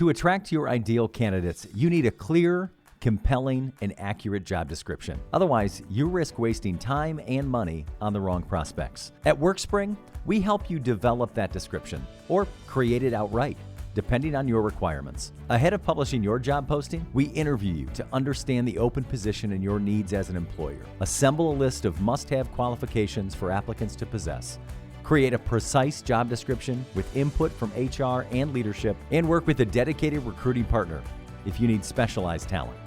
To attract your ideal candidates, you need a clear, compelling, and accurate job description. Otherwise, you risk wasting time and money on the wrong prospects. At WorkSpring, we help you develop that description or create it outright, depending on your requirements. Ahead of publishing your job posting, we interview you to understand the open position and your needs as an employer. Assemble a list of must-have qualifications for applicants to possess. Create a precise job description with input from HR and leadership, and work with a dedicated recruiting partner if you need specialized talent.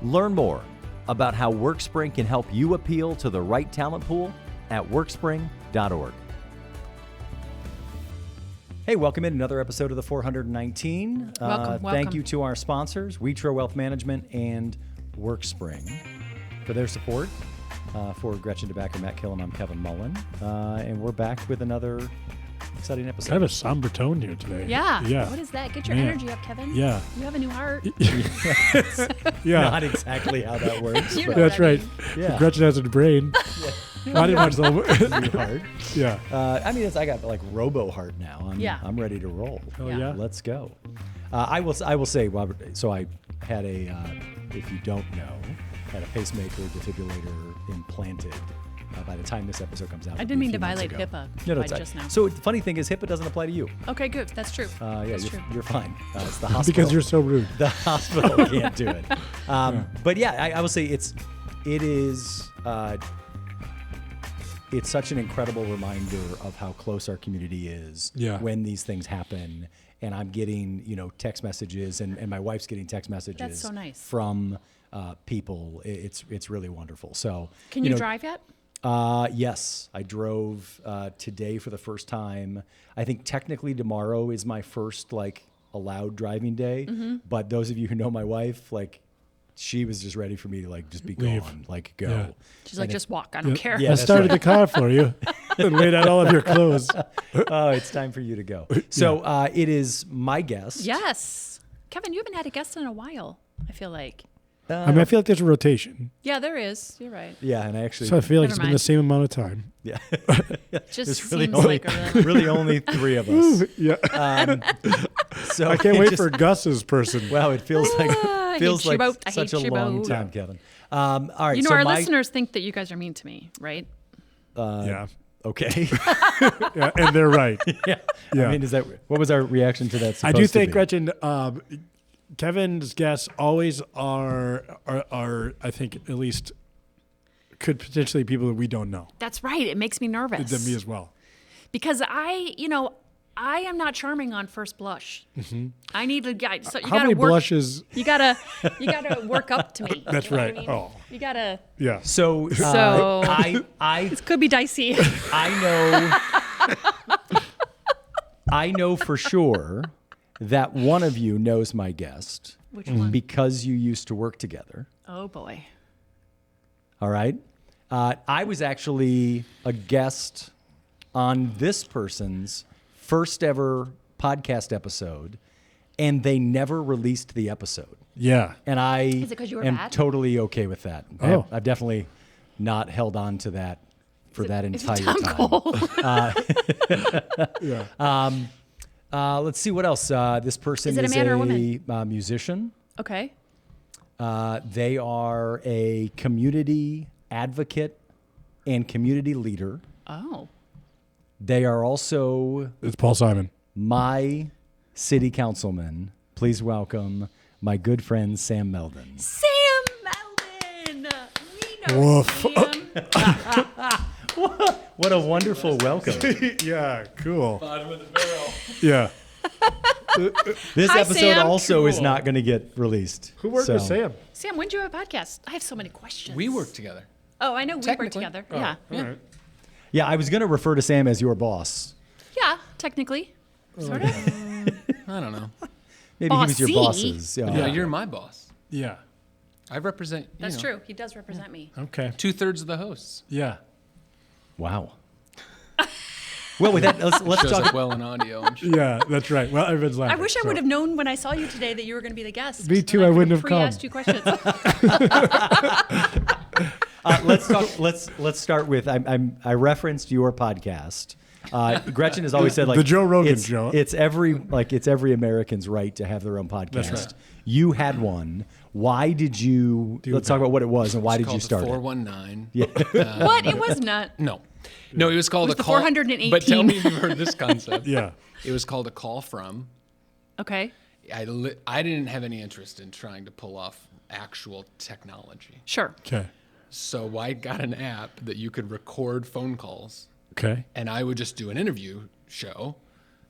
Learn more about how WorkSpring can help you appeal to the right talent pool at workspring.org. Hey, welcome in another episode of the 419. Welcome. Thank you to our sponsors, Wetro Wealth Management and WorkSpring, for their support. For Gretchen DeBacker, Matt Killam, I'm Kevin Mullen, and we're back with another exciting episode. Kind of a somber tone here today. Yeah. What is that? Get your energy up, Kevin. Yeah. You have a new heart. Yeah. Not exactly how that works. You know That's what I right. mean. Yeah. Gretchen has a brain. I didn't watch the New heart. Yeah. I mean, I got like Robo Heart now. I'm ready to roll. Oh, yeah? Let's go. I will say, Robert. So I had if you don't know, had a pacemaker defibrillator implanted. By the time this episode comes out, I didn't mean to violate HIPAA just now. So the funny thing is, HIPAA doesn't apply to you. Okay, good. That's true. That's true. You're fine. It's the hospital. Because you're so rude. The hospital can't do it. But yeah, I will say it's such an incredible reminder of how close our community is when these things happen. And I'm getting, text messages, and my wife's getting text messages. That's so nice. From people. It's really wonderful. So can you drive yet? Yes, I drove today for the first time. I think technically tomorrow is my first allowed driving day. Mm-hmm. But those of you who know my wife, she was just ready for me to just be gone, go. Yeah. She's like, just walk. I don't care. Yeah, I started the car for you and laid out all of your clothes. Oh, it's time for you to go. So it is my guest. Yes. Kevin, you haven't had a guest in a while, I feel like. I feel like there's a rotation. Yeah, there is. You're right. Yeah, and I actually. So I feel like Never it's been mind. the same amount of time. Yeah. Just There's really seems only, like a really only three of us. Yeah. So I can't wait for Gus's person. Wow, it feels like I such a hate you long both. time, Kevin. All right. Our listeners think that you guys are mean to me, right? Yeah. Okay. Yeah, and they're right. Yeah. Yeah. I mean, what was our reaction to that? I do supposed to think, be? Gretchen, Kevin's guests always are, I think, at least could potentially be people that we don't know. That's right. It makes me nervous. Than me as well. Because I am not charming on first blush. Mm-hmm. I need to get. So you How gotta many work, blushes? You gotta work up to me. That's You know right. what I mean? Oh. You gotta. Yeah. So It could be dicey. I know for sure that one of you knows my guest. Which one? Because you used to work together. Oh boy. All right. I was actually a guest on this person's first ever podcast episode, and they never released the episode. Yeah. And I Is it 'cause you were am bad? totally okay with that. Oh. I've definitely not held on to that for that entire Tom time. Cole. Yeah. Let's see what else. This person Is it a man or a woman? Musician. Okay. They are a community advocate and community leader. Oh. They are also It's Paul Simon. my city councilman. Please welcome my good friend, Sam Melden. Sam Melden. We know Woof. Sam. What a wonderful welcome. Yeah, cool. Bottom of the barrel. Yeah. This Hi, episode Sam. also is Cool. not going to get released. Who worked with Sam? Sam, when did you have a podcast? I have so many questions. We work together. Oh, I know we work Technically. together. Oh, Yeah. All right. Yeah, I was going to refer to Sam as your boss. Yeah, technically. Sort of. I don't know. Maybe he was your Bossy? boss's. Yeah, you're my boss. Yeah. I represent. That's true. He does represent me. Okay. 2/3 of the hosts. Yeah. Wow. Well, with that, let's Shows talk. up well in audio. I'm sure. Yeah, that's right. Well, everyone's I laughing. wish I so- would have known when I saw you today that you were going to be the guest. Me too, I wouldn't have come. Asked you questions. Let's talk. Let's start with. I referenced your podcast Gretchen has always said, like, The Joe Rogan it's, show. It's every American's right to have their own podcast. That's right. You had one. Why did you? Let's talk about what it was and why did you Called start the it? 419. Yeah. What? It was not. No, it was called It was a the call. 418. But tell me if you've heard this concept. Yeah. It was called a call from. Okay. I didn't have any interest in trying to pull off actual technology. Sure. Okay. So I got an app that you could record phone calls, Okay. and I would just do an interview show,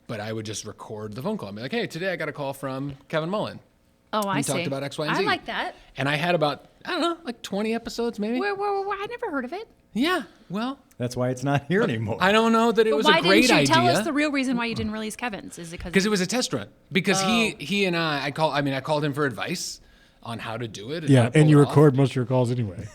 but I would just record the phone call and be like, hey, today I got a call from Kevin Mullen. Oh, I We see. talked about X, Y, and I Z. like that. And I had about, I don't know, like 20 episodes maybe. Where, I never heard of it. Yeah, well, That's why it's not here anymore. I don't know that it But was why a great didn't you idea. tell us the real reason why you didn't release Kevin's? Is it Because it was a test run. Because he and I called him for advice on how to do it. Yeah, how to and you pull it record most of your calls anyway.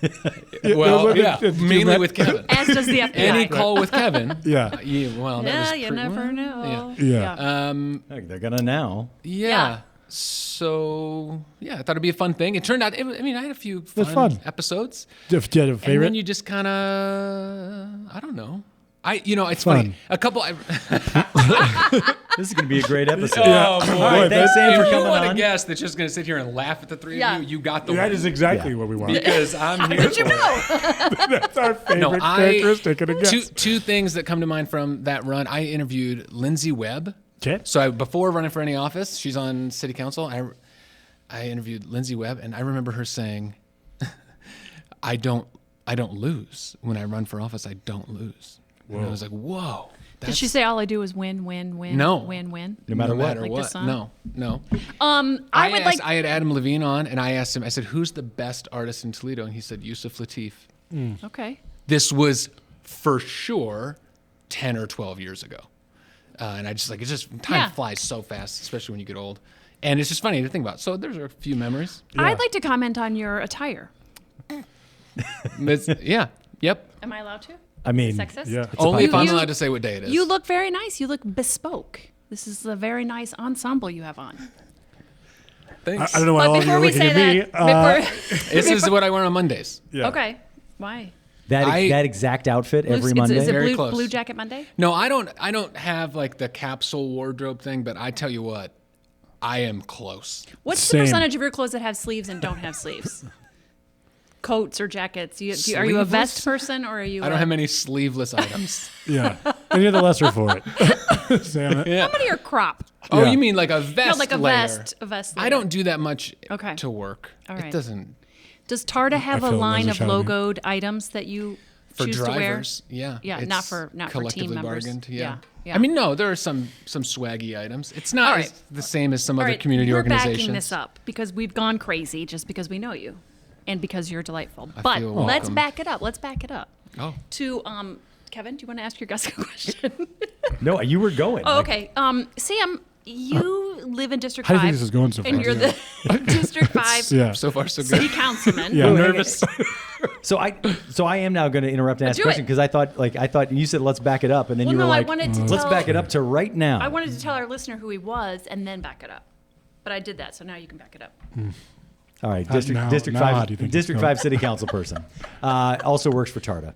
Well, Those are yeah, the two mainly met- with Kevin. As does the FBI. Any call with Kevin. Yeah. Well, that Yeah, was you pretty- never well, know. Yeah. Heck, they're gonna now. Yeah. So yeah, I thought it'd be a fun thing. It turned out. I had a few was fun fun. episodes. Do you have a And favorite? then you just kind of, I don't know. It's Fun. funny. A couple. This is gonna be a great episode. Oh boy! All right, thanks, Sam, for If you coming want a on. guest that's just going to sit here and laugh at the three Yeah. of you, you got the that one. is exactly Yeah. what we want. Because I'm here. Did you for it. know? That's our favorite No, characteristic in a guest. two things that come to mind from that run. I interviewed Lindsay Webb. Okay. So before running for any office, she's on City Council. I interviewed Lindsay Webb, and I remember her saying, "I don't lose when I run for office. I don't lose." And I was like, "Whoa!" Did she say all I do is win, win, win? No. Win, win. No matter what. Like this song? No. I would like. I had Adam Levine on, and I asked him. I said, "Who's the best artist in Toledo?" And he said, "Yusuf Lateef." Okay. This was for sure 10 or 12 years ago. And I just time Yeah. flies so fast, especially when you get old. And it's just funny to think about. So there's a few memories. I'd like to comment on your attire. Yeah. Yep. Am I allowed to? I mean, Sexist? Yeah. Only if I'm You- allowed to say what day it is. You look very nice. You look bespoke. This is a very nice ensemble you have on. Thanks. I don't know why But all of you before are we looking say at me. that, This is what I wear on Mondays. Yeah. okay. Why? that exact outfit every Is Monday. it Very blue, close. blue Jacket Monday? No, I don't have like the capsule wardrobe thing, but I tell you what, I am close. What's Same. the percentage of your clothes that have sleeves and don't have sleeves? Coats or jackets? Are you a vest Sleeveless? person or are you? I don't have many sleeveless items. Yeah. And you're the lesser for it. Sam, Yeah. How many are crop? Oh, Yeah. you mean like a vest No, like a layer. vest. A vest. I layer. don't do that much Okay. to work. All right. It doesn't. Does Tarda have a feel line of those are shiny. logoed items that you For choose drivers, to wear? yeah. Yeah, It's not for team collectively members. bargained, Yeah, yeah. I mean, no, there are some swaggy items. It's not All right. the same as some All other right, community you're organizations. backing this up because we've gone crazy just because we know you, and because you're delightful. I But feel let's welcomed. back it up. Let's back it up. Oh, To Kevin, do you want to ask your guest a question? No, you were going. Oh, Like, okay. Sam, you live in District How do 5. you think this is going so far? And you're the District 5 yeah. so far so City good. Councilman. Yeah. I'm nervous. So I am now going to interrupt and ask a Do question it. because I thought you said let's back it up and then Well, you were no, I like wanted to let's tell- back it up to right now. I wanted to tell our listener who he was and then back it up. But I did that, so now you can back it up. All right, now- District now how Five do you think District it's 5 going? City Council person. Also works for Tarda.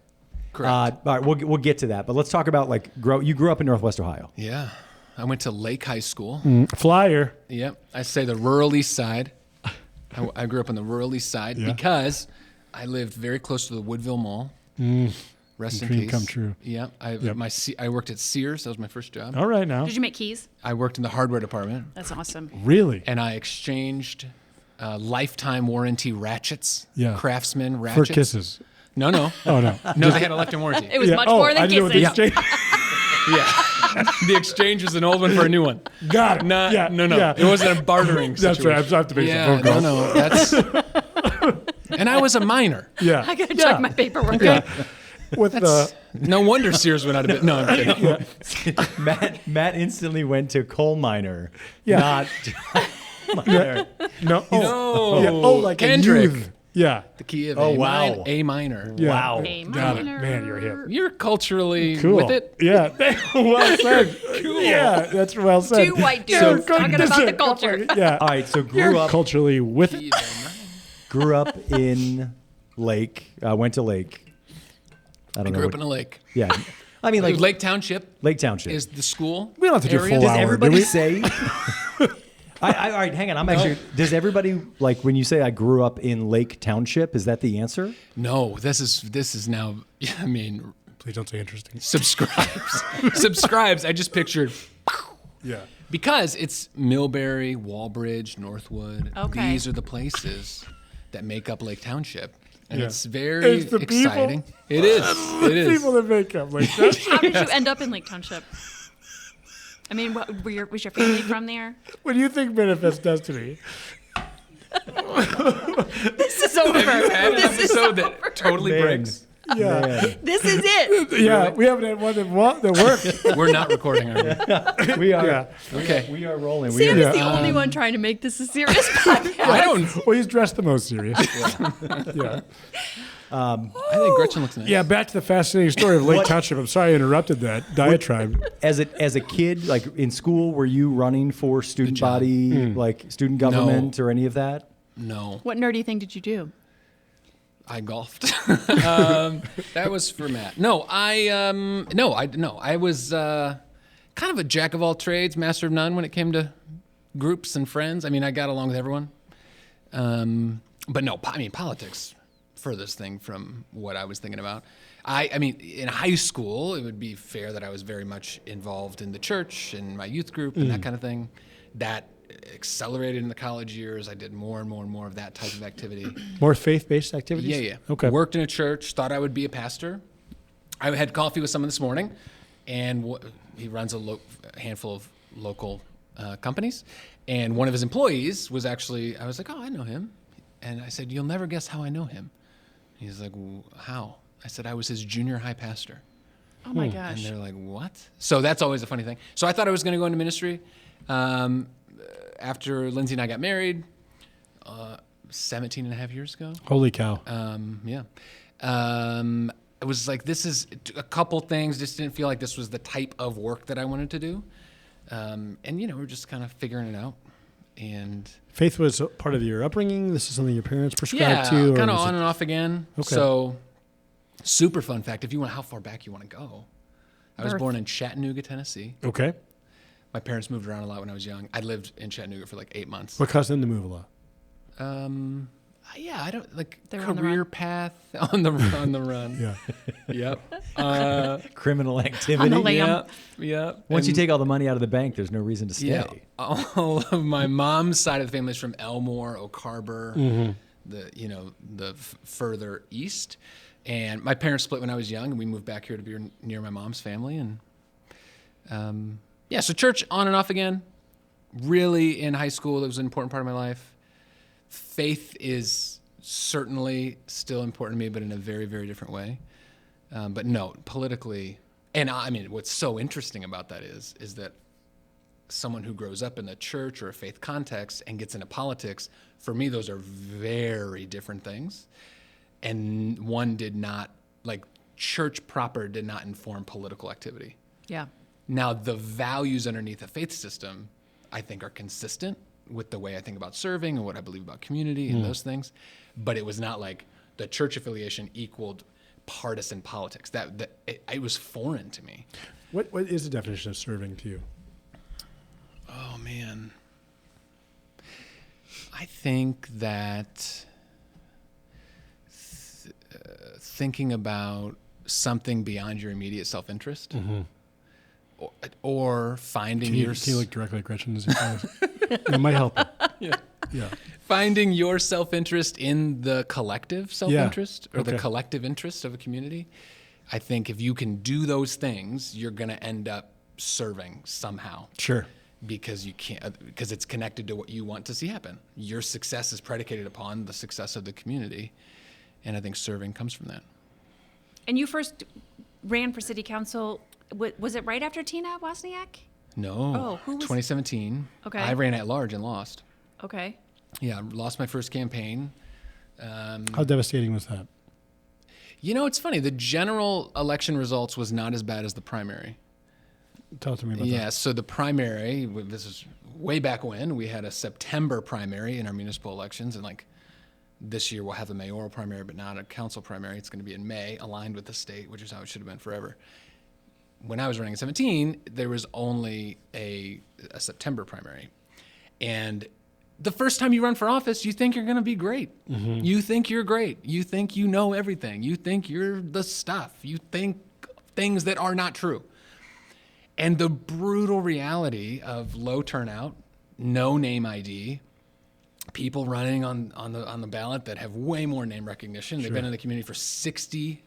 Correct. All right, we'll get to that, but let's talk about you grew up in Northwest Ohio. Yeah. I went to Lake High School. Flyer. Yep. I say the rural east side. I grew up on the rural east side Yeah. because I lived very close to the Woodville Mall. Rest in Dream peace. come true. Yeah. I worked at Sears. That was my first job. All right now. Did you make keys? I worked in the hardware department, That's awesome. Really? and I exchanged lifetime warranty ratchets. Yeah. Craftsman For ratchets. kisses. No. Oh, no. No, they had a lifetime warranty. It was Yeah. much Oh, more than I didn't know what the kissing. exchange- Yeah. The exchange was an old one for a new one. Got it. No. Yeah. It wasn't a bartering That's situation. right. I have to make Yeah, some phone calls. That's. And I was a minor. Yeah. I gotta check my paperwork. Yeah. With That's, no wonder Sears went out of business. No, I'm kidding. Matt instantly went to coal miner, Yeah. not miner. no. Oh, No. yeah. Oh, like Kendrick. a youth. Yeah. The key of Oh, A, wow. A minor. Yeah. Wow. A Got it. minor. Man, you're hip. You're culturally Cool. with it. Yeah. Well said. Yeah, that's well said. Two white dudes So, talking about the culture. Yeah. All right, so You're grew up culturally with it. grew up in Lake. Went to Lake. I I don't know. grew up what- in a lake. Yeah. I mean, like Lake Township Lake Township. is the school. We don't have to do area. full Does hour, do everybody we? say? All right, hang on. I'm actually. Does everybody like when you say I grew up in Lake Township? Is that the answer? No, this is now. I mean, Please don't say interesting. subscribes. I just pictured Yeah. because it's Millbury, Walbridge, Northwood. Okay. These are the places that make up Lake Township, and Yeah. it's very It's the people. exciting. It is. It is. People that make up like that. How did you end up in Lake Township? I mean, was your family from there? What do you think benefits destiny? This is over. Had an This is episode over. that totally Man. breaks. Yeah. Man. This is it. Yeah, we haven't had one that worked. We're not recording, are we? We are. Yeah. Okay. We are rolling. Sam We is are, the only one trying to make this a serious podcast. I don't. Well, he's dressed the most serious. Yeah. I think Gretchen looks nice. Yeah, back to the fascinating story of Lake Township. I'm sorry I interrupted that diatribe. as a kid, like in school, were you running for student body, like student government, or any of that? No. What nerdy thing did you do? I golfed. That was for Matt. No, I was kind of a jack of all trades, master of none when it came to groups and friends. I mean, I got along with everyone. But no, I mean, politics, furthest thing from what I was thinking about. I mean, in high school, it would be fair that I was very much involved in the church and my youth group and that kind of thing. That accelerated in the college years. I did more and more and more of that type of activity. More faith-based activities? Yeah. Okay. Worked in a church, thought I would be a pastor. I had coffee with someone this morning, and he runs a handful of local companies. And one of his employees was actually, I was like, oh, I know him. And I said, you'll never guess how I know him. He's like, how? I said, I was his junior high pastor. Oh my And gosh. they're like, what? So that's always a funny thing. So I thought I was going to go into ministry. After Lindsay and I got married, 17 and a half years ago. Holy cow. Yeah. It was like, this is a couple things, just didn't feel like this was the type of work that I wanted to do. And, we're just kind of figuring it out. And Faith was part of your upbringing? This is something your parents prescribed yeah, to? kind of was on it- and off again. Okay. So super fun fact, if you want, how far back you want to go. I was Birth. born in Chattanooga, Tennessee. Okay. My parents moved around a lot when I was young. I lived in Chattanooga for like 8 months. What caused them to move a lot? Yeah, I don't like They were on the career run. path on the run. Yeah. Yep. Criminal activity. On the lam. Yep. Yep. Once you And- take all the money out of the bank, there's no reason to stay. Yeah, all of my mom's side of the family is from Elmore, Oak Harbor, the further east. And my parents split when I was young, and we moved back here to be near my mom's family. And so church on and off again. Really in high school, it was an important part of my life. Faith is certainly still important to me, but in a very, very different way. But no, politically, and I mean, what's so interesting about that is that someone who grows up in the church or a faith context and gets into politics, for me, those are very different things. And one did not, like, church proper did not inform political activity. Yeah. Now, the values underneath a faith system, I think, are consistent with the way I think about serving and what I believe about community and those things. But it was not like the church affiliation equaled partisan politics. It was foreign to me. What is the definition of serving to you? Oh, man. I think that thinking about something beyond your immediate self-interest or finding Can you your... look directly at Gretchen? As you it might help. Yeah. Finding your self-interest in the collective self-interest or the Okay. collective interest of a community. I think if you can do those things, you're going to end up serving somehow. Sure. Because it's connected to what you want to see happen. Your success is predicated upon the success of the community, and I think serving comes from that. And you first ran for city council, was it right after Tina Wozniak? No. Oh, who was- 2017. Okay. I ran at large and lost. Okay. Yeah, I lost my first campaign. How devastating was that? It's funny. The general election results was not as bad as the primary. Talk to me about Yeah, that. so the primary, this is way back when, we had a September primary in our municipal elections, and like this year we'll have a mayoral primary, but not a council primary. It's going to be in May, aligned with the state, which is how it should have been forever. when I was running in 17, there was only a September primary. And the first time you run for office, you think you're going to be great. You think you're great. You think you know everything. You think you're the stuff. You think things that are not true. And the brutal reality of low turnout, no name ID, people running on the ballot that have way more name recognition. They've been in the community for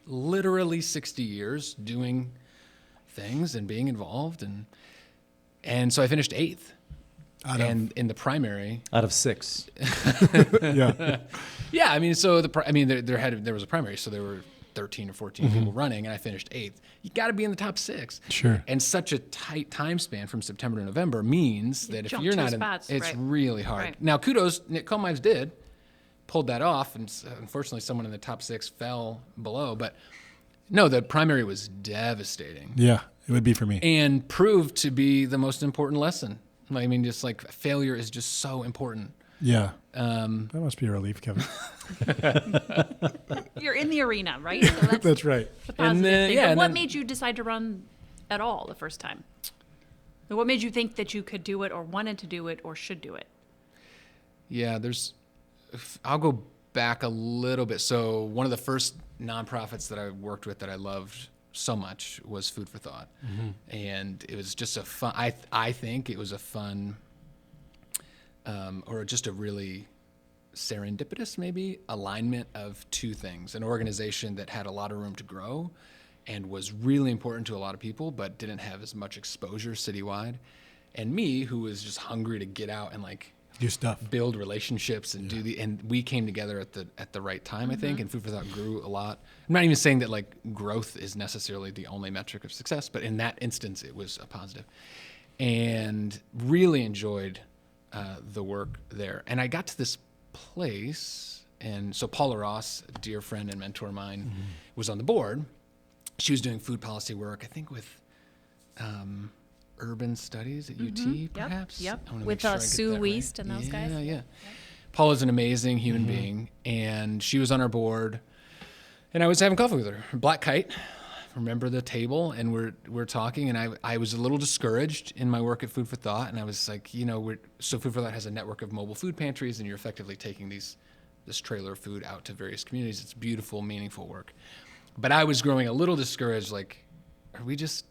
literally 60 years, doing things and being involved. And so I finished 8th. In the primary. Out of 6. Yeah. Yeah, I mean, so there was a primary, so there were 13 or 14 people running, and I finished 8th. You got to be in the top 6. Sure. And such a tight time span from September to November means that if you're not in, it's really hard. Right. Now, kudos, Nick Comives pulled that off, and unfortunately, someone in the top 6 fell below. But no, the primary was devastating. Yeah, it would be for me. And proved to be the most important lesson. I mean, just like failure is just so important. Yeah. That must be a relief, Kevin. You're in the arena, right? So That's right. the positive thing. yeah, But and what then- made you decide to run at all the first time? What made you think that you could do it or wanted to do it or should do it? Yeah, I'll go back a little bit. So one of the first nonprofits that I worked with that I loved so much was Food for Thought. And it was just a fun, I think it was a fun, or just a really serendipitous maybe alignment of two things: an organization that had a lot of room to grow and was really important to a lot of people but didn't have as much exposure citywide, and me, who was just hungry to get out and like Do stuff. build relationships and and we came together at the right time, I think, and Food for Thought grew a lot. I'm not even saying that like growth is necessarily the only metric of success, but in that instance it was a positive, and really enjoyed the work there. And I got to this place, and so Paula Ross, a dear friend and mentor of mine, was on the board. She was doing food policy work, I think with urban studies at UT, perhaps. Yep. I wanna With make sure I get Sue that right. Wiest and those guys. Yeah. Paula's an amazing human being, and she was on our board, and I was having coffee with her. Black Kite, remember the table, and we're talking, and I was a little discouraged in my work at Food for Thought, and I was like, so Food for Thought has a network of mobile food pantries, and you're effectively taking this trailer of food out to various communities. It's beautiful, meaningful work. But I was growing a little discouraged, like, are we just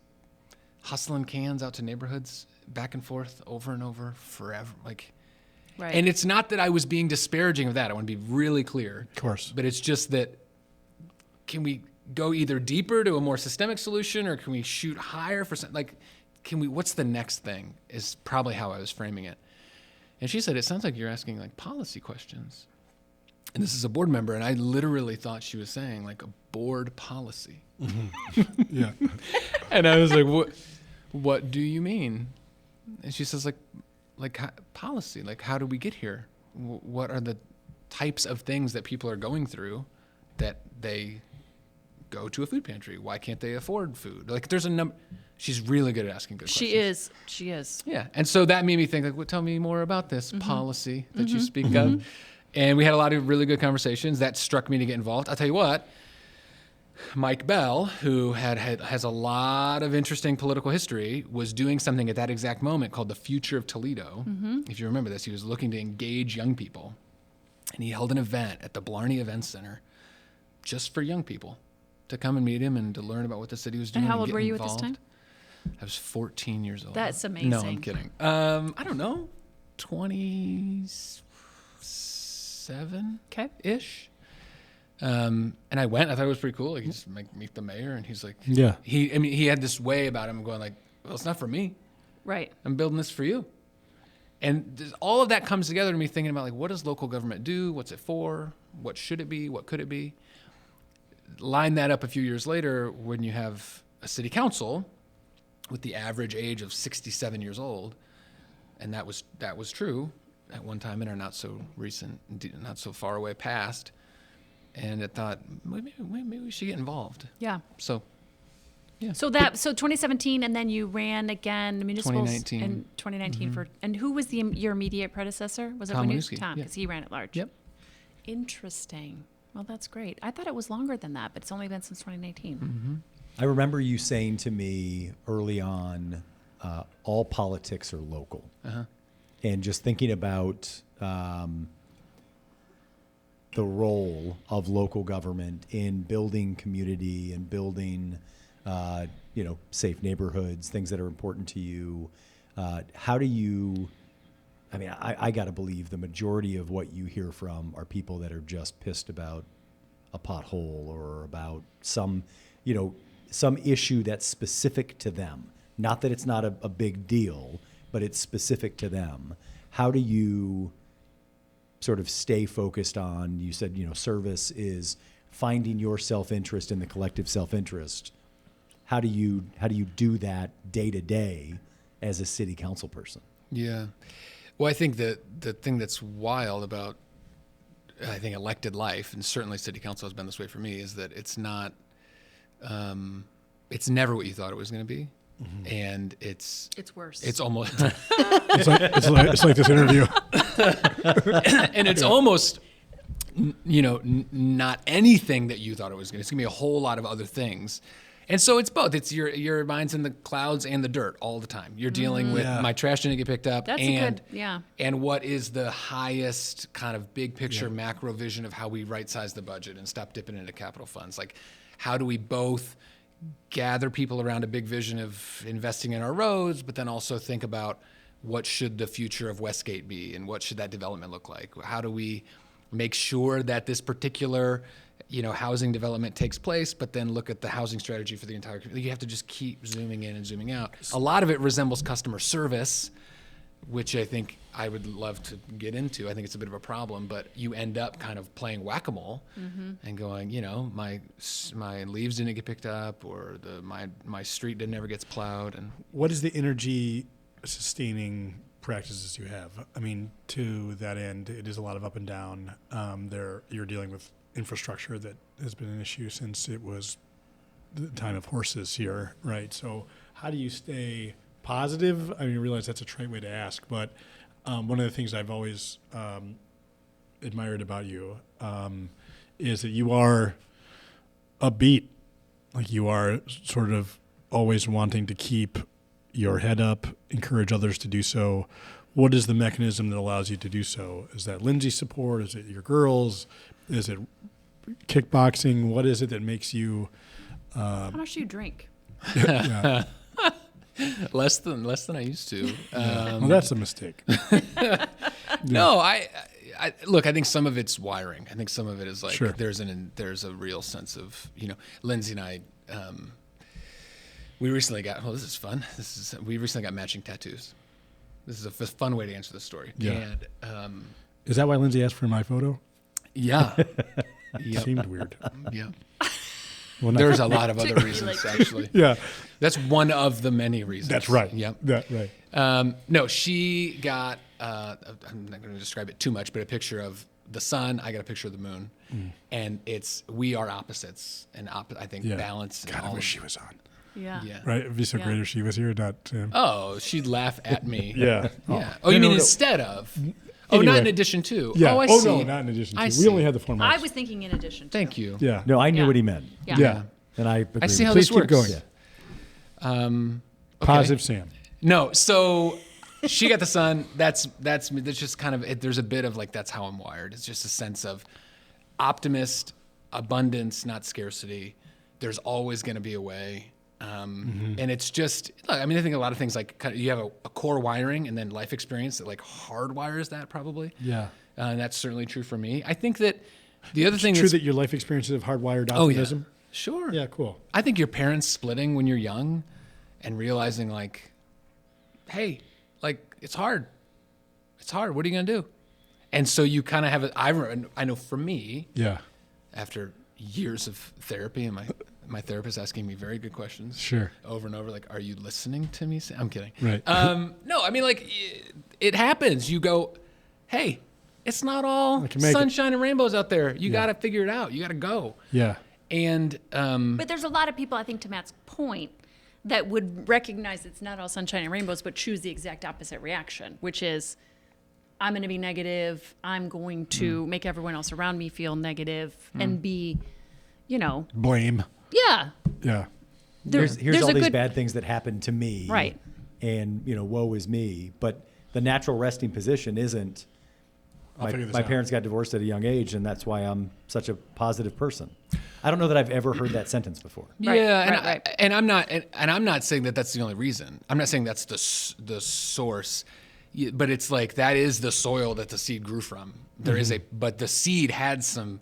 hustling cans out to neighborhoods back and forth over and over forever? Like, Right. and it's not that I was being disparaging of that. I want to be really clear. Of course. But it's just that, can we go either deeper to a more systemic solution, or can we shoot higher for something? Like, what's the next thing is probably how I was framing it. And she said, it sounds like you're asking like policy questions. And this is a board member, and I literally thought she was saying like a board policy. Yeah. And I was like, what do you mean? And she says like policy, like how do we get here? What are the types of things that people are going through that they go to a food pantry? Why can't they afford food? Like there's a number. She's really good at asking good questions. She is. Yeah. And so that made me think like, well, tell me more about this policy that you speak of. And we had a lot of really good conversations. That struck me to get involved. I'll tell you what, Mike Bell, who has a lot of interesting political history, was doing something at that exact moment called the Future of Toledo. If you remember this, he was looking to engage young people. And he held an event at the Blarney Events Center just for young people to come and meet him and to learn about what the city was doing. And how old get were you involved. at this time? I was 14 years old. That's No, amazing. I'm kidding. I don't know, 27 Okay. ish. And I went. I thought it was pretty cool. Like, you just meet the mayor, and he's like, Yeah. he had this way about him going like, well, it's not for me. Right. I'm building this for you. And all of that comes together to me thinking about like, what does local government do? What's it for? What should it be? What could it be? Line that up a few years later when you have a city council with the average age of 67 years old. And that was true at one time in our not so recent, not so far away past. And I thought, maybe we should get involved. Yeah. So, yeah. So 2017, and then you ran again municipals 2019. in 2019 and who was your immediate predecessor? Was it Tom when Winooski, Tom? yeah. Because he ran at large. Yep. Interesting. Well, that's great. I thought it was longer than that, but it's only been since 2019. I remember you saying to me early on, all politics are local. And just thinking about the role of local government in building community and building, safe neighborhoods, things that are important to you. How do you, I got to believe the majority of what you hear from are people that are just pissed about a pothole or about some issue that's specific to them. Not that it's not a big deal, but it's specific to them. How do you sort of stay focused on, you said, service is finding your self-interest in the collective self-interest. How do you do that day to day as a city council person? Yeah. Well, I think that the thing that's wild about, elected life, and certainly city council has been this way for me, is that it's not, it's never what you thought it was going to be. And it's worse. It's almost, It's like this interview. and it's almost, not anything that you thought it was going to. It's going to be a whole lot of other things. And so it's both. It's your mind's in the clouds and the dirt all the time. You're dealing with my trash didn't get picked up. That's And what is the highest kind of big picture macro vision of how we right size the budget and stop dipping into capital funds? Like, how do we both gather people around a big vision of investing in our roads, but then also think about what should the future of Westgate be and what should that development look like? How do we make sure that this particular housing development takes place, but then look at the housing strategy for the entire community? You have to just keep zooming in and zooming out. A lot of it resembles customer service, which I think I would love to get into. I think it's a bit of a problem, but you end up kind of playing whack-a-mole and going, my leaves didn't get picked up, or my street never gets plowed. And What is the energy sustaining practices you have? To that end, it is a lot of up and down. You're dealing with infrastructure that has been an issue since it was the time of horses here, right? So how do you stay positive? I realize that's a trite way to ask, but one of the things I've always admired about you is that you are upbeat. Like, you are sort of always wanting to keep your head up, encourage others to do so. What is the mechanism that allows you to do so? Is that Lindsay's support? Is it your girls? Is it kickboxing? What is it that makes you? How much do you drink? Yeah. less than I used to. Well, that's a mistake. No, I look. I think some of it's wiring. I think some of it is like Sure. there's a real sense of Lindsay and I. We recently got. Well, this is fun. We recently got matching tattoos. This is a fun way to answer the story. Yeah. And, Is that why Lindsay asked for my photo? yeah. It seemed weird. Yeah. Well, There's a lot of other reasons, actually. Yeah, That's one of the many reasons. that's right. Yep. That right. No, she got, I'm not going to describe it too much, but a picture of the sun. I got a picture of the moon. And we are opposites. And I think Yeah. balance. And God, I all wish of- she was on. Yeah. Yeah. Right, it'd be so great if she was here. Not. Oh, she'd laugh at me. Yeah. Yeah. Oh, you mean instead of? Oh, Anyway. not in addition to. Yeah. Oh, I see. no, not in addition to. I We see. only had the 4 months. I was thinking in addition to. Thank you. Yeah. No, I knew Yeah. what he meant. Yeah. Yeah. And I agree. I see how Please this keep works. going. Yeah. Okay. Positive Sam. No, so she got the sun. That's just kind of there's a bit of like that's how I'm wired. It's just a sense of optimist, abundance, not scarcity. There's always going to be a way. And it's just, look, I think a lot of things like you have a core wiring and then life experience that like hardwires that probably. Yeah. And that's certainly true for me. I think that the other thing True is, that your life experiences have hardwired oh yeah, optimism. sure. Yeah. Cool. I think your parents splitting when you're young and realizing like, hey, like it's hard. It's hard. What are you going to do? And so you kind of have I know for me, Yeah. after years of therapy and my therapist asking me very good questions Sure. over and over, like, are you listening to me? I'm kidding. Right. No, like it happens. You go, hey, it's not all can make it. sunshine and rainbows out there. You got to figure it out. You got to go. Yeah. And But there's a lot of people, I think, to Matt's point, that would recognize it's not all sunshine and rainbows, but choose the exact opposite reaction, which is, I'm going to be negative. I'm going to make everyone else around me feel negative and be, Blame. yeah. Yeah. here's there's all a these good- bad things that happened to me. Right. And, woe is me. But the natural resting position isn't, I'll figure this my out. parents got divorced at a young age, and that's why I'm such a positive person. I don't know that I've ever heard that sentence before. Right, Yeah, right. and I'm not, and I'm not saying that that's the only reason. I'm not saying that's the source, but it's like that is the soil that the seed grew from. There is but the seed had some.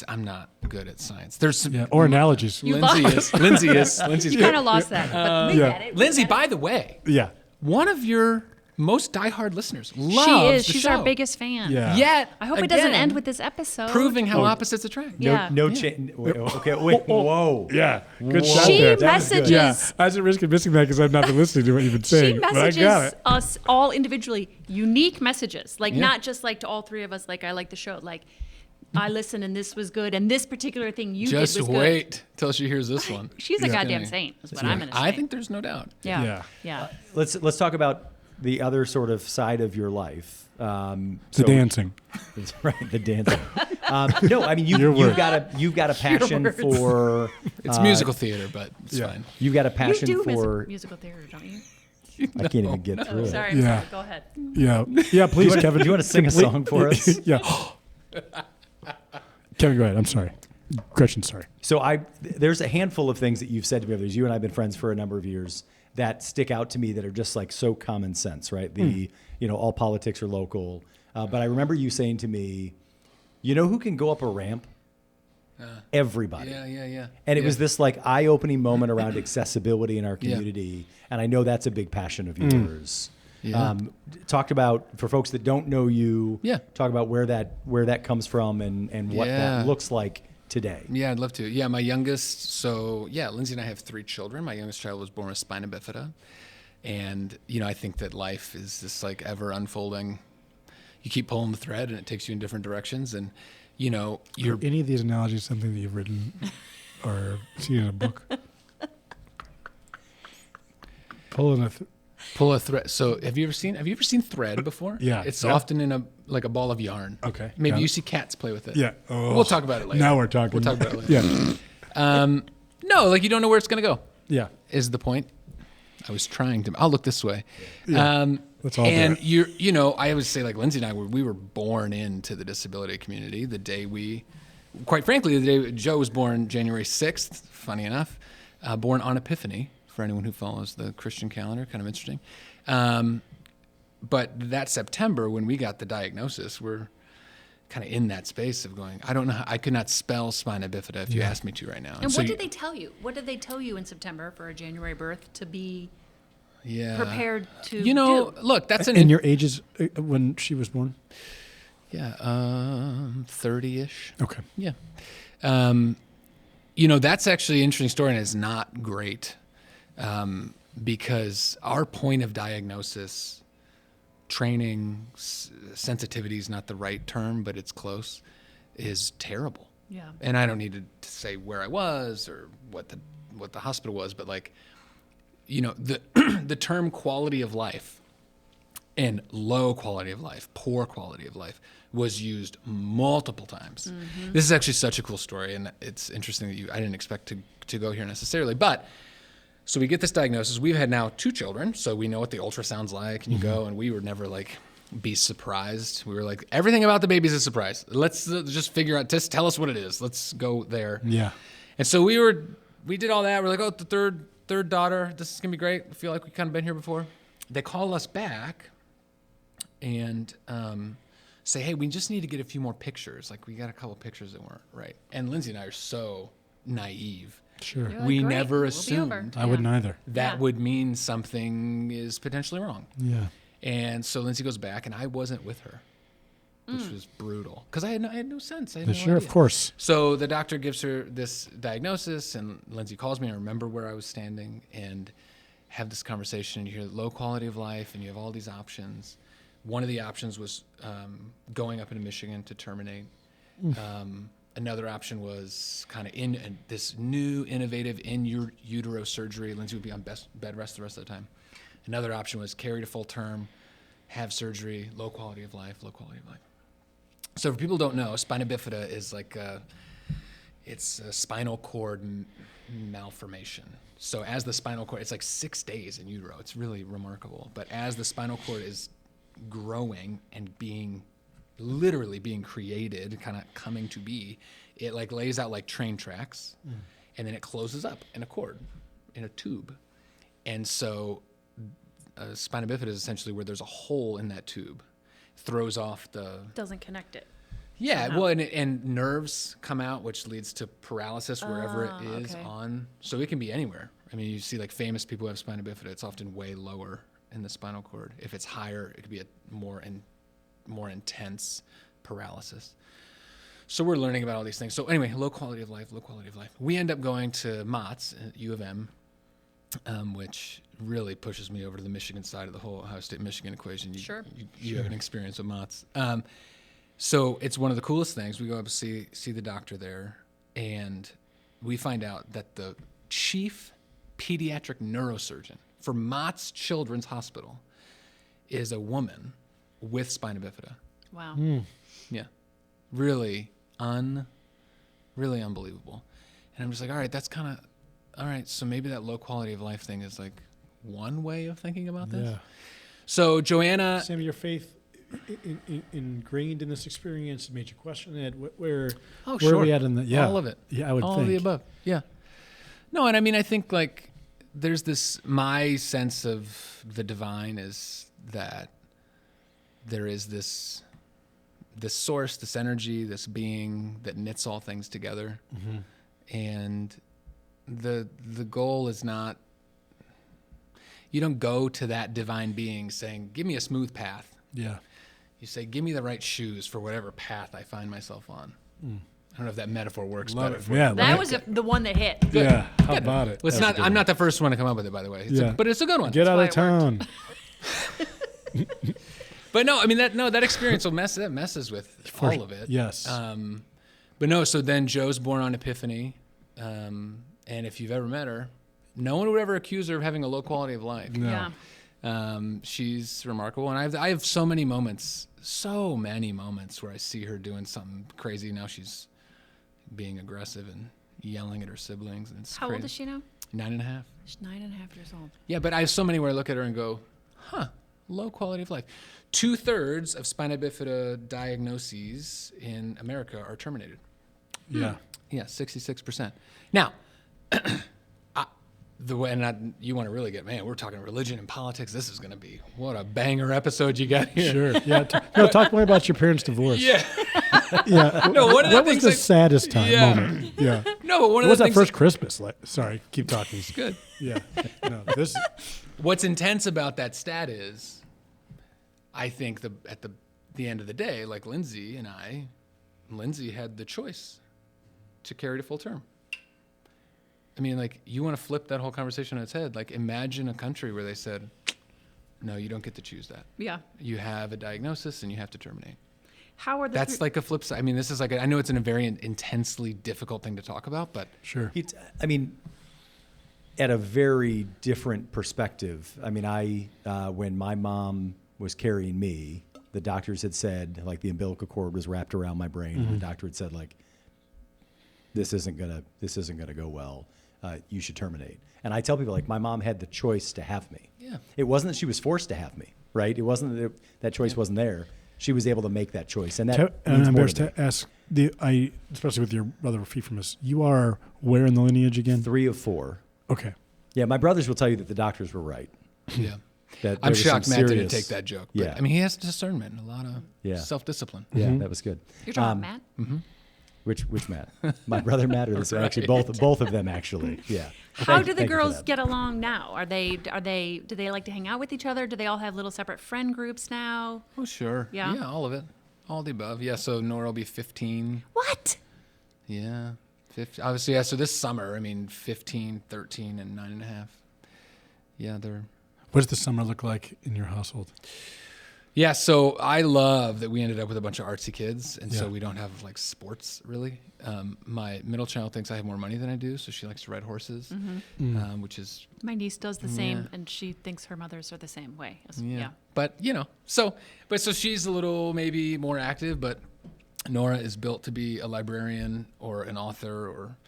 I'm not good at science. There's some Or analogies. You Lindsay's You good. kind of lost that, but we get it. Lindsay, by the way, Yeah. one of your most diehard listeners loves She is. the She's show. our biggest fan. Yeah. Yet, I hope it doesn't again, end with this episode. proving how opposites attract. Yeah. No change. Okay, wait, whoa. Yeah. Good Whoa. shot She there. That was good. messages. Yeah. I was at risk of missing that because I've not been listening to what you've been She saying. But I got messages it. us all individually unique messages, like Yeah. not just like to all three of us. Like, I like the show. Like, I listened and this was good, and this particular thing you Just did was good. wait till she hears this one. She's a goddamn kidding. saint. Is what I'm gonna say. I think there's no doubt. Yeah. Yeah. Yeah. Let's talk about the other sort of side of your life. The dancing. Right, the dancing. No, I mean Your you've word. got a passion words. for It's musical theater, but it's yeah. fine. you've got a You passion do for. musical theater, don't you? I can't even get through Oh, it. sorry. I'm Yeah. sorry. Go ahead. Yeah. Yeah, please, Kevin. Do you want to sing a song for us? Yeah. Kevin, go ahead. I'm sorry. Gretchen, sorry. So there's a handful of things that you've said to me over the years. You and I have been friends for a number of years that stick out to me that are just like so common sense, right? All politics are local. But I remember you saying to me, you know who can go up a ramp? Everybody. Yeah. And it was this like eye-opening moment around accessibility in our community. And I know that's a big passion of yours. Yeah. Talked about, for folks that don't know you, Yeah. talk about where that comes from and what Yeah. that looks like today. Yeah, I'd love to. Yeah, my youngest, Lindsay and I have 3 children. My youngest child was born with spina bifida. And, I think that life is this like ever unfolding. You keep pulling the thread and it takes you in different directions. And, Are any of these analogies something that you've written or seen in a book? Pulling a pull a thread. So have you ever seen thread before? Yeah. It's Yeah. often in a ball of yarn. Okay, Maybe got you it. see cats play with it. Yeah. We'll talk about it later. Now we're talking. We'll talk about it later. Yeah. No, like you don't know where it's going to go. Yeah. Is the point. I was trying to. I'll look this way. Yeah. Let's all do and it. I always say like Lindsay and I we were born into the disability community the day quite frankly, the day Joe was born, January 6th. Funny enough, born on Epiphany for anyone who follows the Christian calendar. Kind of interesting. But that September when we got the diagnosis, we're kind of in that space of going. I don't know. I could not spell spina bifida if you asked me to right now. And so what did they tell you? What did they tell you in September for a January birth to be prepared to do? Look, that's And your ages when she was born? 30-ish. Okay. Yeah. That's actually an interesting story and it's not great because our point of diagnosis, training, sensitivity is not the right term, but it's close, is terrible. Yeah. And I don't need to say where I was or what the hospital was, but like, the term quality of life and low quality of life, poor quality of life was used multiple times. Mm-hmm. This is actually such a cool story, and it's interesting that I didn't expect to go here necessarily. But so we get this diagnosis. We've had now 2 children, so we know what the ultrasound's like, and you go, and we were never like be surprised. We were like, everything about the baby's a surprise. Let's just figure out, just tell us what it is. Let's go there. Yeah. And so we did all that. We're like, oh, the third daughter, this is gonna be great. I feel like we've kind of been here before. They call us back and say, hey, we just need to get a few more pictures. Like we got a couple pictures that weren't right. And Lindsay and I are so naive. Sure. You're like, We "Great, never we'll be over." assumed I wouldn't either. that Yeah. would mean something is potentially wrong. Yeah. And so Lindsay goes back and I wasn't with her, which was brutal because I had no sense. I had no Sure, of idea. course. So the doctor gives her this diagnosis, and Lindsay calls me. I remember where I was standing and have this conversation. You hear low quality of life, and you have all these options. One of the options was going up into Michigan to terminate. Another option was kind of in this new, innovative in-utero surgery. Lindsay would be on bed rest the rest of the time. Another option was carry to full term, have surgery, low quality of life. So for people who don't know, spina bifida is like it's a spinal cord malformation. So as the spinal cord, it's like 6 days in utero. It's really remarkable. But as the spinal cord is growing and literally being created, kind of coming to be, it like lays out like train tracks, and then it closes up in a cord, in a tube. And so spina bifida is essentially where there's a hole in that tube, throws off the... Doesn't connect it. Yeah, somehow. well, and nerves come out, which leads to paralysis wherever it is okay. on. So it can be anywhere. I mean, you see like famous people who have spina bifida, it's often way lower in the spinal cord. If it's higher, it could be a more intense paralysis. So we're learning about all these things. So anyway, low quality of life. We end up going to Mott's at U of M, which really pushes me over to the Michigan side of the whole Ohio State-Michigan equation. Sure. You have an experience with Mott's. So it's one of the coolest things. We go up and see the doctor there, and we find out that the chief pediatric neurosurgeon for Mott's Children's Hospital is a woman with spina bifida. Wow. Yeah. Really unbelievable. And I'm just like, all right, that's kind of, all right, so maybe that low quality of life thing is like one way of thinking about this. Yeah. So Joanna, Sammy, your faith ingrained in this experience made you question it. Where oh, where sure. are we at in the? Yeah, all of it. Yeah, I would all think. of the above. Yeah. No, and I mean, I think like there's this, my sense of the divine is that there is this source, this energy, this being that knits all things together. Mm-hmm. And the goal is not, you don't go to that divine being saying, give me a smooth path. Yeah. You say, give me the right shoes for whatever path I find myself on. I don't know if that metaphor works Love better it. for Yeah. you. That was the one that hit. Yeah. How about it? Well, it's not, I'm not the first one to come up with it, by the way. Yeah. But it's a good one. Get out why of it town. But no, I mean, that experience messes with all of it. Yes. But no, so then Joe's born on Epiphany. And if you've ever met her, no one would ever accuse her of having a low quality of life. No. Yeah. She's remarkable. And I have so many moments where I see her doing something crazy. Now she's being aggressive and yelling at her siblings. And it's How crazy. old is she now? 9.5. She's 9.5 years old. Yeah, but I have so many where I look at her and go, low quality of life. 2/3 of spina bifida diagnoses in America are terminated. Yeah. Yeah, 66%. Now, the way, and you want to really get, man, we're talking religion and politics. This is going to be, what a banger episode you got here. Sure. Yeah. Talk more about your parents' divorce. Yeah. Yeah. No, one of the what was things the like- saddest Yeah. moment? Yeah. No, but one What of was the that things first Christmas like? Sorry, keep talking. good. Yeah. No, this. What's intense about that stat is, I think at the end of the day, like Lindsay had the choice to carry to full term. I mean, like, you want to flip that whole conversation on its head. Like, imagine a country where they said, no, you don't get to choose that. Yeah. You have a diagnosis and you have to terminate. How are the That's like a flip side. I mean, this is like, I know it's a very intensely difficult thing to talk about, but Sure. I mean, at a very different perspective. I mean, when my mom was carrying me, the doctors had said, like, the umbilical cord was wrapped around my brain. And the doctor had said, like, this isn't gonna go well. You should terminate. And I tell people, like, my mom had the choice to have me. Yeah. It wasn't that she was forced to have me, right? It wasn't that choice wasn't there. She was able to make that choice, and that And I'm means more embarrassed to me. to ask especially with your brother Rafimus, you are where in the lineage again? 3 of 4. Okay. Yeah, my brothers will tell you that the doctors were right. yeah. That I'm there was some shocked Matt didn't serious- take that joke. But, Yeah. I mean, he has discernment, a lot of Yeah. self-discipline. Yeah, that was good. You're talking about Matt? Which Matt? My brother Matt, or this? Actually, both of them. Actually, yeah. How do the thank you for girls that. get along now? Do they like to hang out with each other? Do they all have little separate friend groups now? Oh, sure. Yeah? Yeah, all of it. All the above. Yeah, so Nora will be 15. What? Yeah. 15. Obviously, yeah, so this summer, I mean, 15, 13, and 9.5. Yeah, they're... What does the summer look like in your household? Yeah, so I love that we ended up with a bunch of artsy kids, and so Yeah. we don't have, like, sports, really. My middle child thinks I have more money than I do, so she likes to ride horses, which is... My niece does the same, Yeah. and she thinks her mothers are the same way. Yeah. Yeah. But, so she's a little maybe more active, but Nora is built to be a librarian or an author or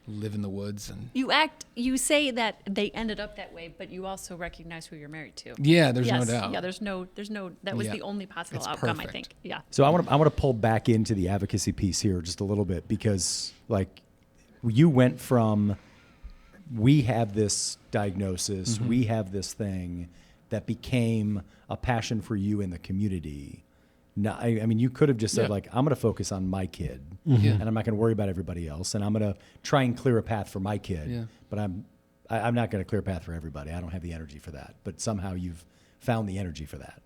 live in the woods and You say that they ended up that way, but you also recognize who you're married to. yeah, there's no Yes. doubt. Yeah, there's no, that was Yeah. the only possible It's outcome, I perfect. think. Yeah. So I want to pull back into the advocacy piece here just a little bit, because like you went from, we have this diagnosis, we have this thing, that became a passion for you in the community. Now, I mean, you could have just said Yeah. like, I'm going to focus on my kid, Yeah. and I'm not going to worry about everybody else, and I'm going to try and clear a path for my kid. Yeah. But I'm not going to clear a path for everybody. I don't have the energy for that. But somehow you've found the energy for that.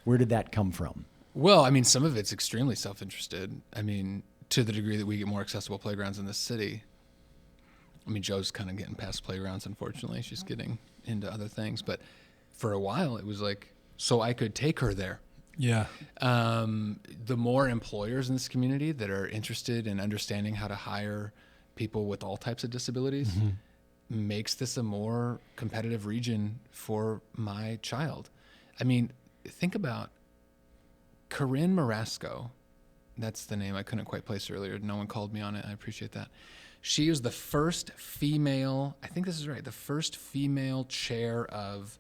Where did that come from? Well, I mean, some of it's extremely self-interested. I mean, to the degree that we get more accessible playgrounds in this city. I mean, Joe's kind of getting past playgrounds, unfortunately. She's getting into other things. But for a while, it was like, so I could take her there. Yeah. The more employers in this community that are interested in understanding how to hire people with all types of disabilities makes this a more competitive region for my child. I mean, think about Corinne Marasco. That's the name I couldn't quite place earlier. No one called me on it. I appreciate that. She is the first female, I think this is right, the first female chair of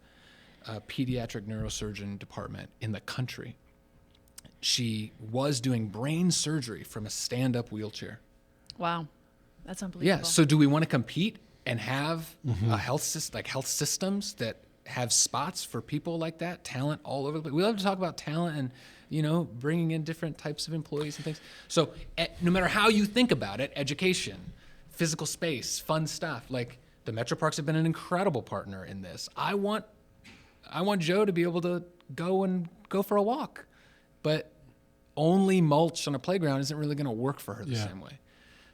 a pediatric neurosurgeon department in the country. She was doing brain surgery from a stand-up wheelchair. Wow. That's unbelievable. Yeah. So do we want to compete and have a health systems that have spots for people like that, talent all over the place? We love to talk about talent and, bringing in different types of employees and things. So no matter how you think about it, education, physical space, fun stuff, like the Metro Parks have been an incredible partner in this. I want Joe to be able to go for a walk, but only mulch on a playground isn't really going to work for her the same way.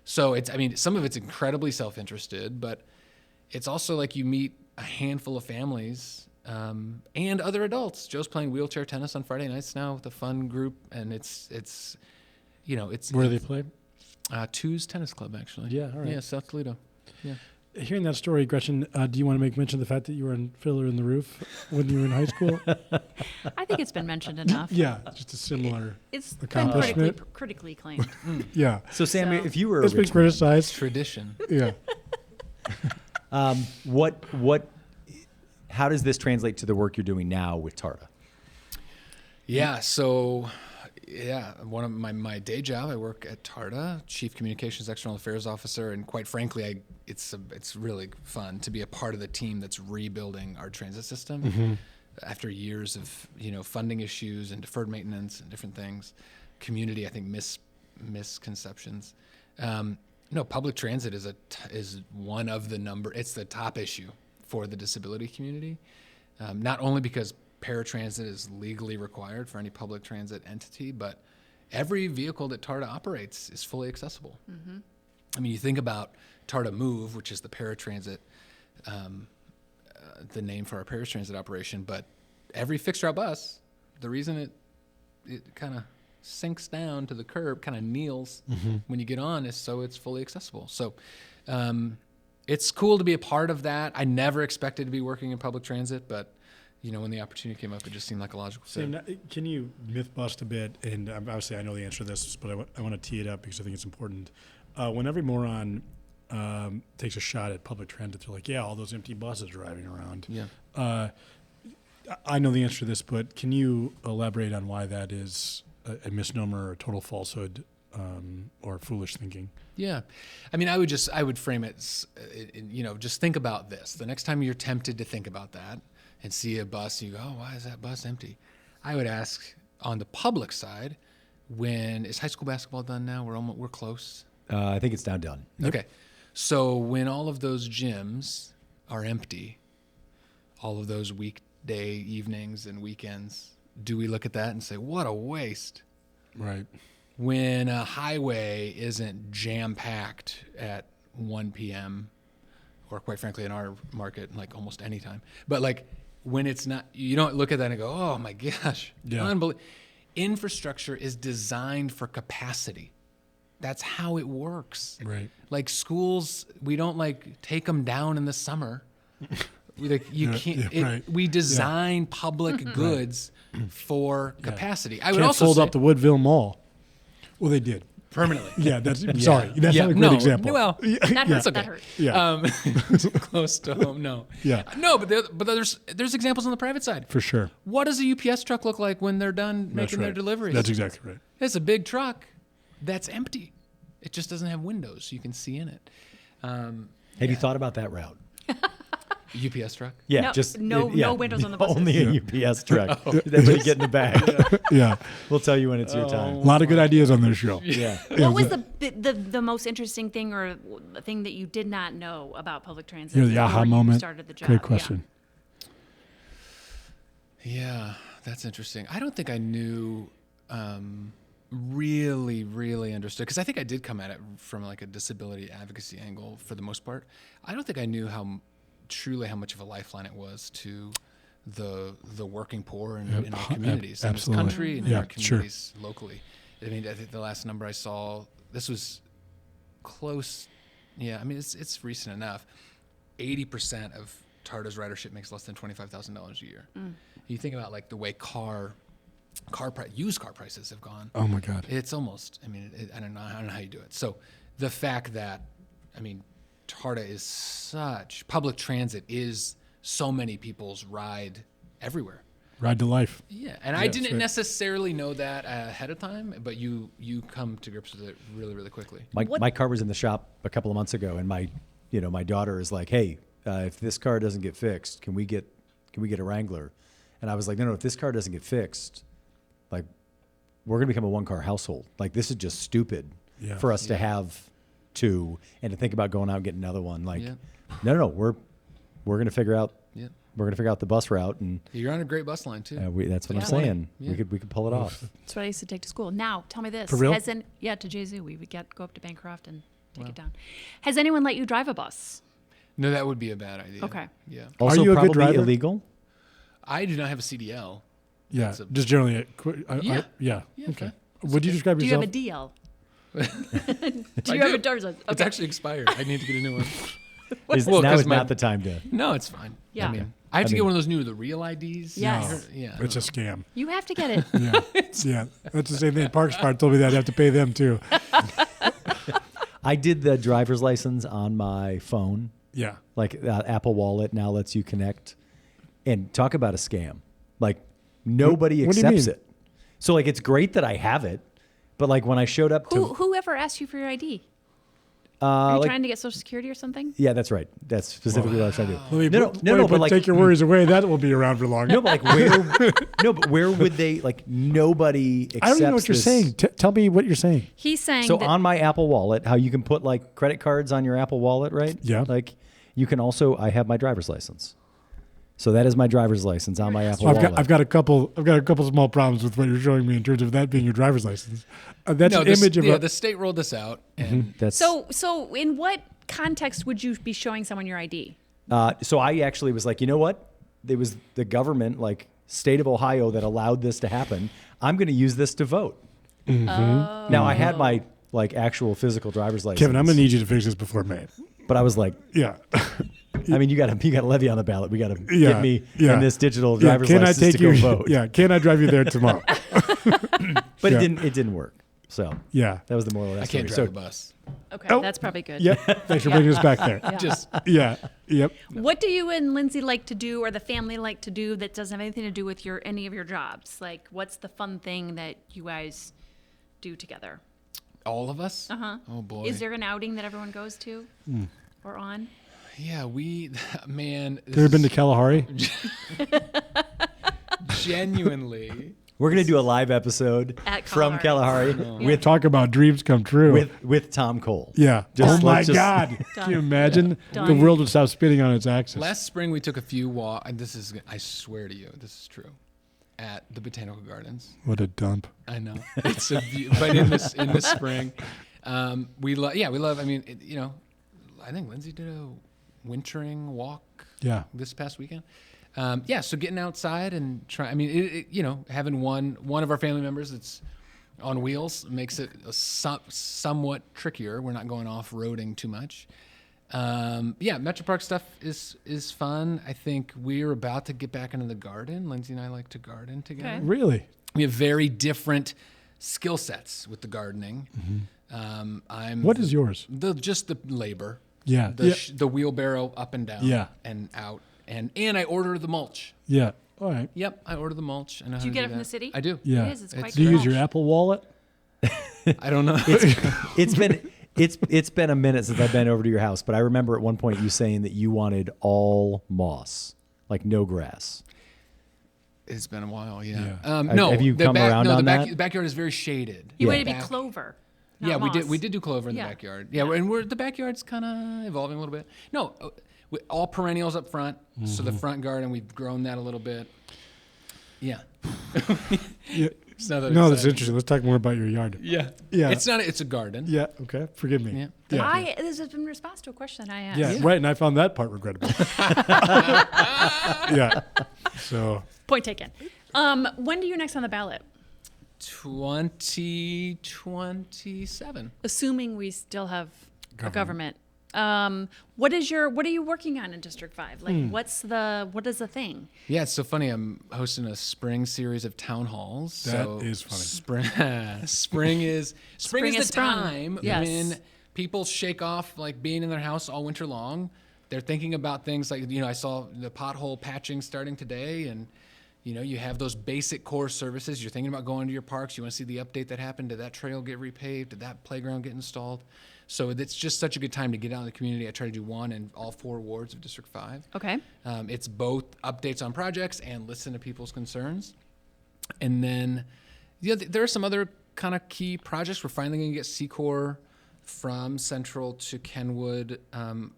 So some of it's incredibly self-interested, but it's also like you meet a handful of families and other adults. Joe's playing wheelchair tennis on Friday nights now with a fun group, and it's Where do they play? Two's Tennis Club, actually. Yeah, all right. Yeah, South Toledo. Yeah. Hearing that story, Gretchen, do you want to make mention of the fact that you were on Fiddler in the Roof when you were in high school? I think it's been mentioned enough. Yeah, just a similar. It's been Accomplishment. critically acclaimed. Yeah, So Sam, So- if you were a it's been Richmond, criticized. Tradition. Yeah. how does this translate to the work you're doing now with TARDA? Yeah, so one of my day job, I work at TARDA, Chief Communications External Affairs Officer, and quite frankly, it's really fun to be a part of the team that's rebuilding our transit system after years of funding issues and deferred maintenance and different things. Community, I think, misconceptions. Public transit is one of the it's the top issue for the disability community, not only because paratransit is legally required for any public transit entity, but every vehicle that TARDA operates is fully accessible. I mean, you think about TARDA Move, which is the paratransit, the name for our paratransit operation, but every fixed route bus, the reason it kind of sinks down to the curb, kind of kneels when you get on, is so it's fully accessible. So it's cool to be a part of that. I never expected to be working in public transit, but when the opportunity came up, it just seemed like a logical fit. Sam, can you myth bust a bit? And obviously, I know the answer to this, but I want to tee it up because I think it's important. When every moron takes a shot at public transit, they're like, "Yeah, all those empty buses driving around." Yeah. I know the answer to this, but can you elaborate on why that is a misnomer, or a total falsehood, or foolish thinking? Yeah. I mean, I would frame it, just think about this. The next time you're tempted to think about that and see a bus, you go, "Oh, why is that bus empty?" I would ask, on the public side, is high school basketball done now? We're close. I think it's now done. Okay. So when all of those gyms are empty, all of those weekday evenings and weekends, do we look at that and say, what a waste? Right. When a highway isn't jam-packed at 1 p.m., or quite frankly in our market, like almost any time, but like when it's not, you don't look at that and go, oh my gosh, Infrastructure is designed for capacity. That's how it works. Right. Like schools, we don't take them down in the summer. We design public goods for capacity. I would Can't also fold say, up the Woodville Mall. Well, they did. permanently. Yeah, that's sorry. That's not a great no, example. Well, That hurts. That hurt. yeah, close to home. No. Yeah. No, but there's examples on the private side. for sure. What does a UPS truck look like when they're done That's making their right. deliveries? That's exactly right. It's a big truck that's empty. It just doesn't have windows, so you can see in it. Have you thought about that route? UPS truck. Yeah, No, just no windows on the buses. Only a UPS truck. Everybody get in the bag. Yeah, We'll tell you when it's your a time. lot of good ideas on this show. Yeah. What was the most interesting thing or the thing that you did not know about public transit? You know, the aha before you moment. started the job? Great question. Yeah, that's interesting. I don't think I knew really understood, because I think I did come at it from like a disability advocacy angle for the most part. I don't think I knew truly how much of a lifeline it was to the working poor in our communities, in this absolutely. country, and in Yeah, our sure. communities locally. I mean, I think the last number I saw, this was close. Yeah, I mean, it's recent enough. 80% of Tarda's ridership makes less than $25,000 a year. You think about like the way used car prices have gone. Oh my God. It's almost, I mean, I don't know how you do it. So the fact that, I mean, Tarda is public transit is so many people's ride everywhere. Ride to life. Yeah, and I didn't necessarily know that ahead of time, but you come to grips with it really, really quickly. My car was in the shop a couple of months ago, and my daughter is like, "Hey, if this car doesn't get fixed, can we get a Wrangler?" And I was like, "No, if this car doesn't get fixed, like, we're gonna become a one-car household. Like, this is just stupid for us to have two and to think about going out and getting another one. Like, no, we're gonna figure out." Yeah. We're gonna figure out the bus route, and You're on a great bus line too. that's what I'm Yeah. saying. Yeah. We could pull it off. That's what I used to take to school. Now, tell me this. For real? To JZoo. We would go up to Bancroft and take it down. Has anyone let you drive a bus? No, that would be a bad idea. Okay. Yeah. Also, you a good probably driver? illegal. I do not have a CDL. Yeah, That's a- just generally. Yeah. Yeah. Yeah, Okay. okay. Would you describe Do you yourself? have a DL? Do I you have do. a driver's license? It's Okay. actually expired. I need to get a new one. Now 'cause is not the time to. No, it's fine. Yeah. I mean, I have to get one of those new, the real IDs. Yes. Yeah. It's a scam. You have to get it. Yeah. Yeah. That's the same thing. Parks Part told me that I have to pay them too. I did the driver's license on my phone. Yeah. Like Apple Wallet now lets you connect, and talk about a scam. Like nobody What do you accepts mean? it. So like it's great that I have it, but like when I showed up to Whoever asked you for your ID? Are you like, trying to get Social Security or something? yeah, that's right. That's specifically what I was trying to do. Let me No, but like take your worries away. That will be around for long. no, but like where? No, but where would they? Like nobody accepts. I don't even know what you're this. saying. Tell me what you're saying. He's saying So that on my Apple Wallet, how you can put like credit cards on your Apple Wallet, right? Yeah. Like you can also. I have my driver's license, so that is my driver's license on my Apple I've Wallet. got a couple small problems with what you're showing me in terms of that being your driver's license. That's No, an image of the state rolled this out, and That's so in what context would you be showing someone your ID? So I actually was like, you know what? It was the government, like state of Ohio, that allowed this to happen. I'm going to use this to vote. Now I had my like actual physical driver's license. Kevin, I'm gonna need you to fix this before May. But I was like, Yeah. I mean, you got to levy on the ballot. We got to Yeah, get me yeah. in this digital Yeah, driver's can I license take to go you? vote. Yeah, can I drive you there tomorrow? But Yeah. it didn't work. So Yeah. that was the moral of that I can't story. drive a bus. Okay, Oh. that's probably good. Yep. Thanks for bringing us back there. Just Yeah. Yep. What do you and Lindsay like to do, or the family like to do, that doesn't have anything to do with any of your jobs? Like, what's the fun thing that you guys do together? all of us. Uh-huh. Oh boy. Is there an outing that everyone goes to or on? Yeah, man. Have you ever been to Kalahari? Genuinely. We're gonna do a live episode At from Kalahari. Kalahari We talk about dreams come true. with Tom Cole. Yeah. Just- Oh my let's just- God. Done. Can you imagine? Done. The world would stop spinning on its axis. Last spring we took a few walks. I swear to you, this is true. At the Botanical Gardens. What a dump. I know. It's a but in the spring, we love. I mean, I think Lindsay did a wintering walk. Yeah. This past weekend. So getting outside and try. I mean, having one of our family members that's on wheels makes it somewhat trickier. We're not going off-roading too much. Metro Park stuff is fun. I think we're about to get back into the garden. Lindsay and I like to garden together. Okay. Really? We have very different skill sets with the gardening. What is yours? Just the labor. Yeah. The wheelbarrow up and down. Yeah. And out. And I order the mulch. Yeah. All right. Yep, I order the mulch. And Do you get it from the city? I do. Yeah. It is. It's quite Do you use fresh. your Apple Wallet? I don't know. It's been a minute since I've been over to your house, but I remember at one point you saying that you wanted all moss, like no grass. It's been a while, yeah. Yeah. No, Have you come around on that? The backyard is very shaded. You Yeah. want it to be Back- clover. Yeah, not moss. we did do clover in Yeah. the backyard. Yeah, and the backyard's kind of evolving a little bit. No, all perennials up front. So the front garden, we've grown that a little bit. Yeah. Yeah. It's not that No, that's exciting. interesting. Let's talk more about your yard. Yeah. Yeah. It's not. It's a garden. Yeah. Okay. Forgive me. Yeah. Yeah. This has been in response to a question I asked. Yeah, right. And I found that part regrettable. Yeah. So, Point taken. When do you next on the ballot? 2027. Assuming we still have a government. What are you working on in District 5? Like, what is the thing? Yeah, it's so funny. I'm hosting a spring series of town halls. That so is funny. Spring is Spring the is sprung. time Yes. when people shake off like being in their house all winter long. They're thinking about things like, I saw the pothole patching starting today, and you have those basic core services. You're thinking about going to your parks. You want to see the update that happened. Did that trail get repaved? Did that playground get installed? So it's just such a good time to get out in the community. I try to do one in all 4 wards of District 5. Okay. It's both updates on projects and listen to people's concerns. And then there are some other kind of key projects. We're finally going to get Secor from Central to Kenwood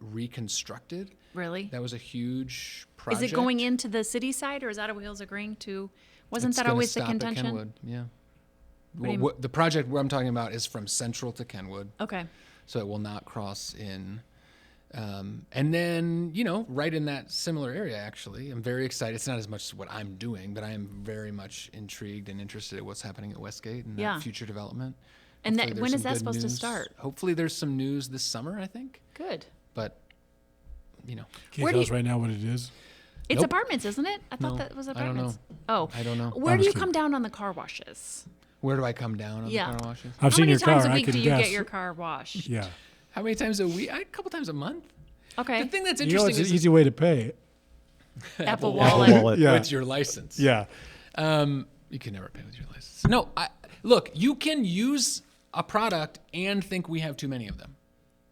reconstructed. Really? That was a huge project. Is it going into the city side, or is Ottawa Hills agreeing to? Wasn't It's that gonna always the stop at contention? Kenwood, yeah. do you The project where I'm talking about is from Central to Kenwood. Okay. So it will not cross in. And then, right in that similar area, actually, I'm very excited. It's not as much what I'm doing, but I am very much intrigued and interested in what's happening at Westgate and Yeah. that future development. And Hopefully when there's is some that good supposed to news. start? Hopefully there's some news this summer, I think. Good. But, can you Where do tell us you- right now what it is? It's Nope. apartments, isn't it? I thought No, that was I don't know. apartments. Oh. I don't know. Where do you Understood. come down on the car washes? where do I come down on Yeah. the car washes? I've How seen many your times car. a I week can do you guess. get your car washed? Yeah. How many times a week? A couple times a month. Okay. The thing that's You know, interesting it's is an easy way to pay. Apple Apple Wallet. Wallet. Yeah. with your license. Yeah. You can never pay with your license. No, look, you can use a product and think we have too many of them.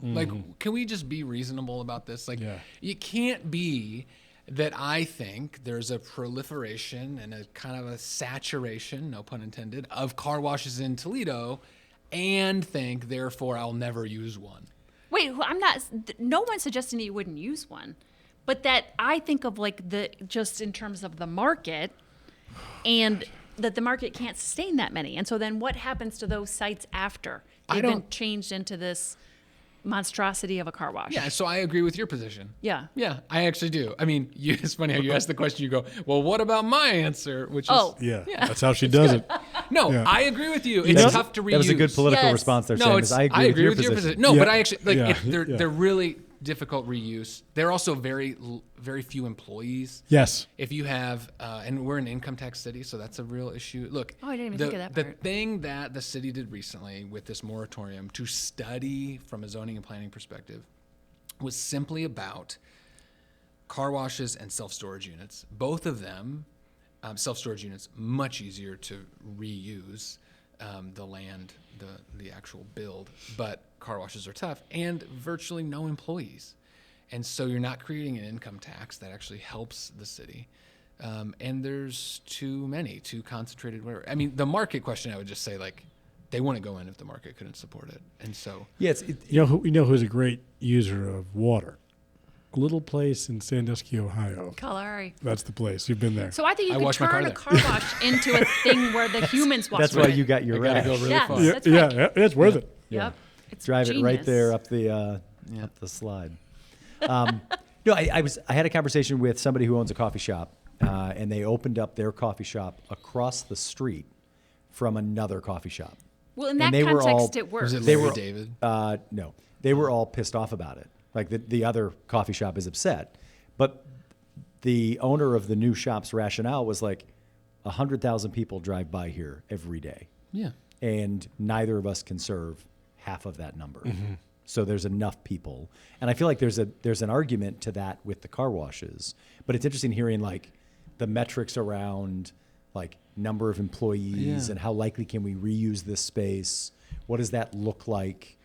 Like, can we just be reasonable about this? Like, Yeah. it can't be that I think there's a proliferation and a kind of a saturation, no pun intended, of car washes in Toledo and think, therefore, I'll never use one. Wait, I'm not. No one's suggesting that you wouldn't use one, but that I think of like just in terms of the market, and that the market can't sustain that many. And so then, what happens to those sites after they've been changed into this monstrosity of a car wash? Yeah, so I agree with your position. Yeah. Yeah, I actually do. I mean, it's funny how you ask the question, you go, well, what about my answer? Which is, Oh. Yeah. That's how she does it. no, Yeah. I agree with you. It's know- tough to reuse. That was a good political Yes. response there, No, Sam. it's, is I agree with your position. No, Yeah. but I actually, like, Yeah. they're Yeah. really difficult reuse. They're also very few employees. Yes. If you have, and we're an income tax city, so that's a real issue. Look, Oh, I didn't even think of that the part. thing that the city did recently with this moratorium to study from a zoning and planning perspective was simply about car washes and self-storage units. Both of them, self-storage units, much easier to reuse the land, the actual build, but car washes are tough, and virtually no employees. And so you're not creating an income tax that actually helps the city. And there's too concentrated. Whatever. I mean, the market question, I would just say, like, they wouldn't go in if the market couldn't support it. And so, Yeah, You know who's a great user of water? A little place in Sandusky, Ohio. Kalahari. That's the place. You've been there. So I think you I could wash my car turn a there. car wash into a thing where the humans wash. that's why you got your I gotta rash. go really Yes. far. yeah, That's yeah, right. yeah, it's worth it. Yep. It's Drive it right genius. there up the slide. No, I had a conversation with somebody who owns a coffee shop, and they opened up their coffee shop across the street from another coffee shop. Well, in that they were context, all- it works. Was it They Larry were- David? No, they were all pissed off about it. Like the other coffee shop is upset, but the owner of the new shop's rationale was like, 100,000 people drive by here every day, Yeah. and neither of us can serve half of that number. So there's enough people. And I feel like there's an argument to that with the car washes. But it's interesting hearing like the metrics around like number of employees and how likely can we reuse this space? What does that look like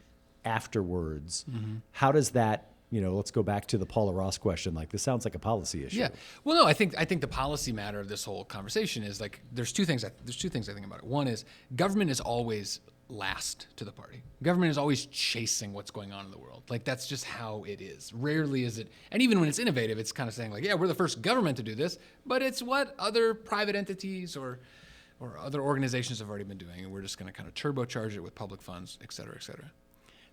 afterwards? How does that, let's go back to the Paula Ross question. Like, this sounds like a policy issue. Yeah. Well, no, I think the policy matter of this whole conversation is like, there's two things I think about it. One is government is always last to the party. Government is always chasing what's going on in the world. Like, that's just how it is. Rarely is it, and even when it's innovative, it's kind of saying like, yeah, we're the first government to do this, but it's what other private entities or other organizations have already been doing, and we're just going to kind of turbocharge it with public funds, et cetera, et cetera.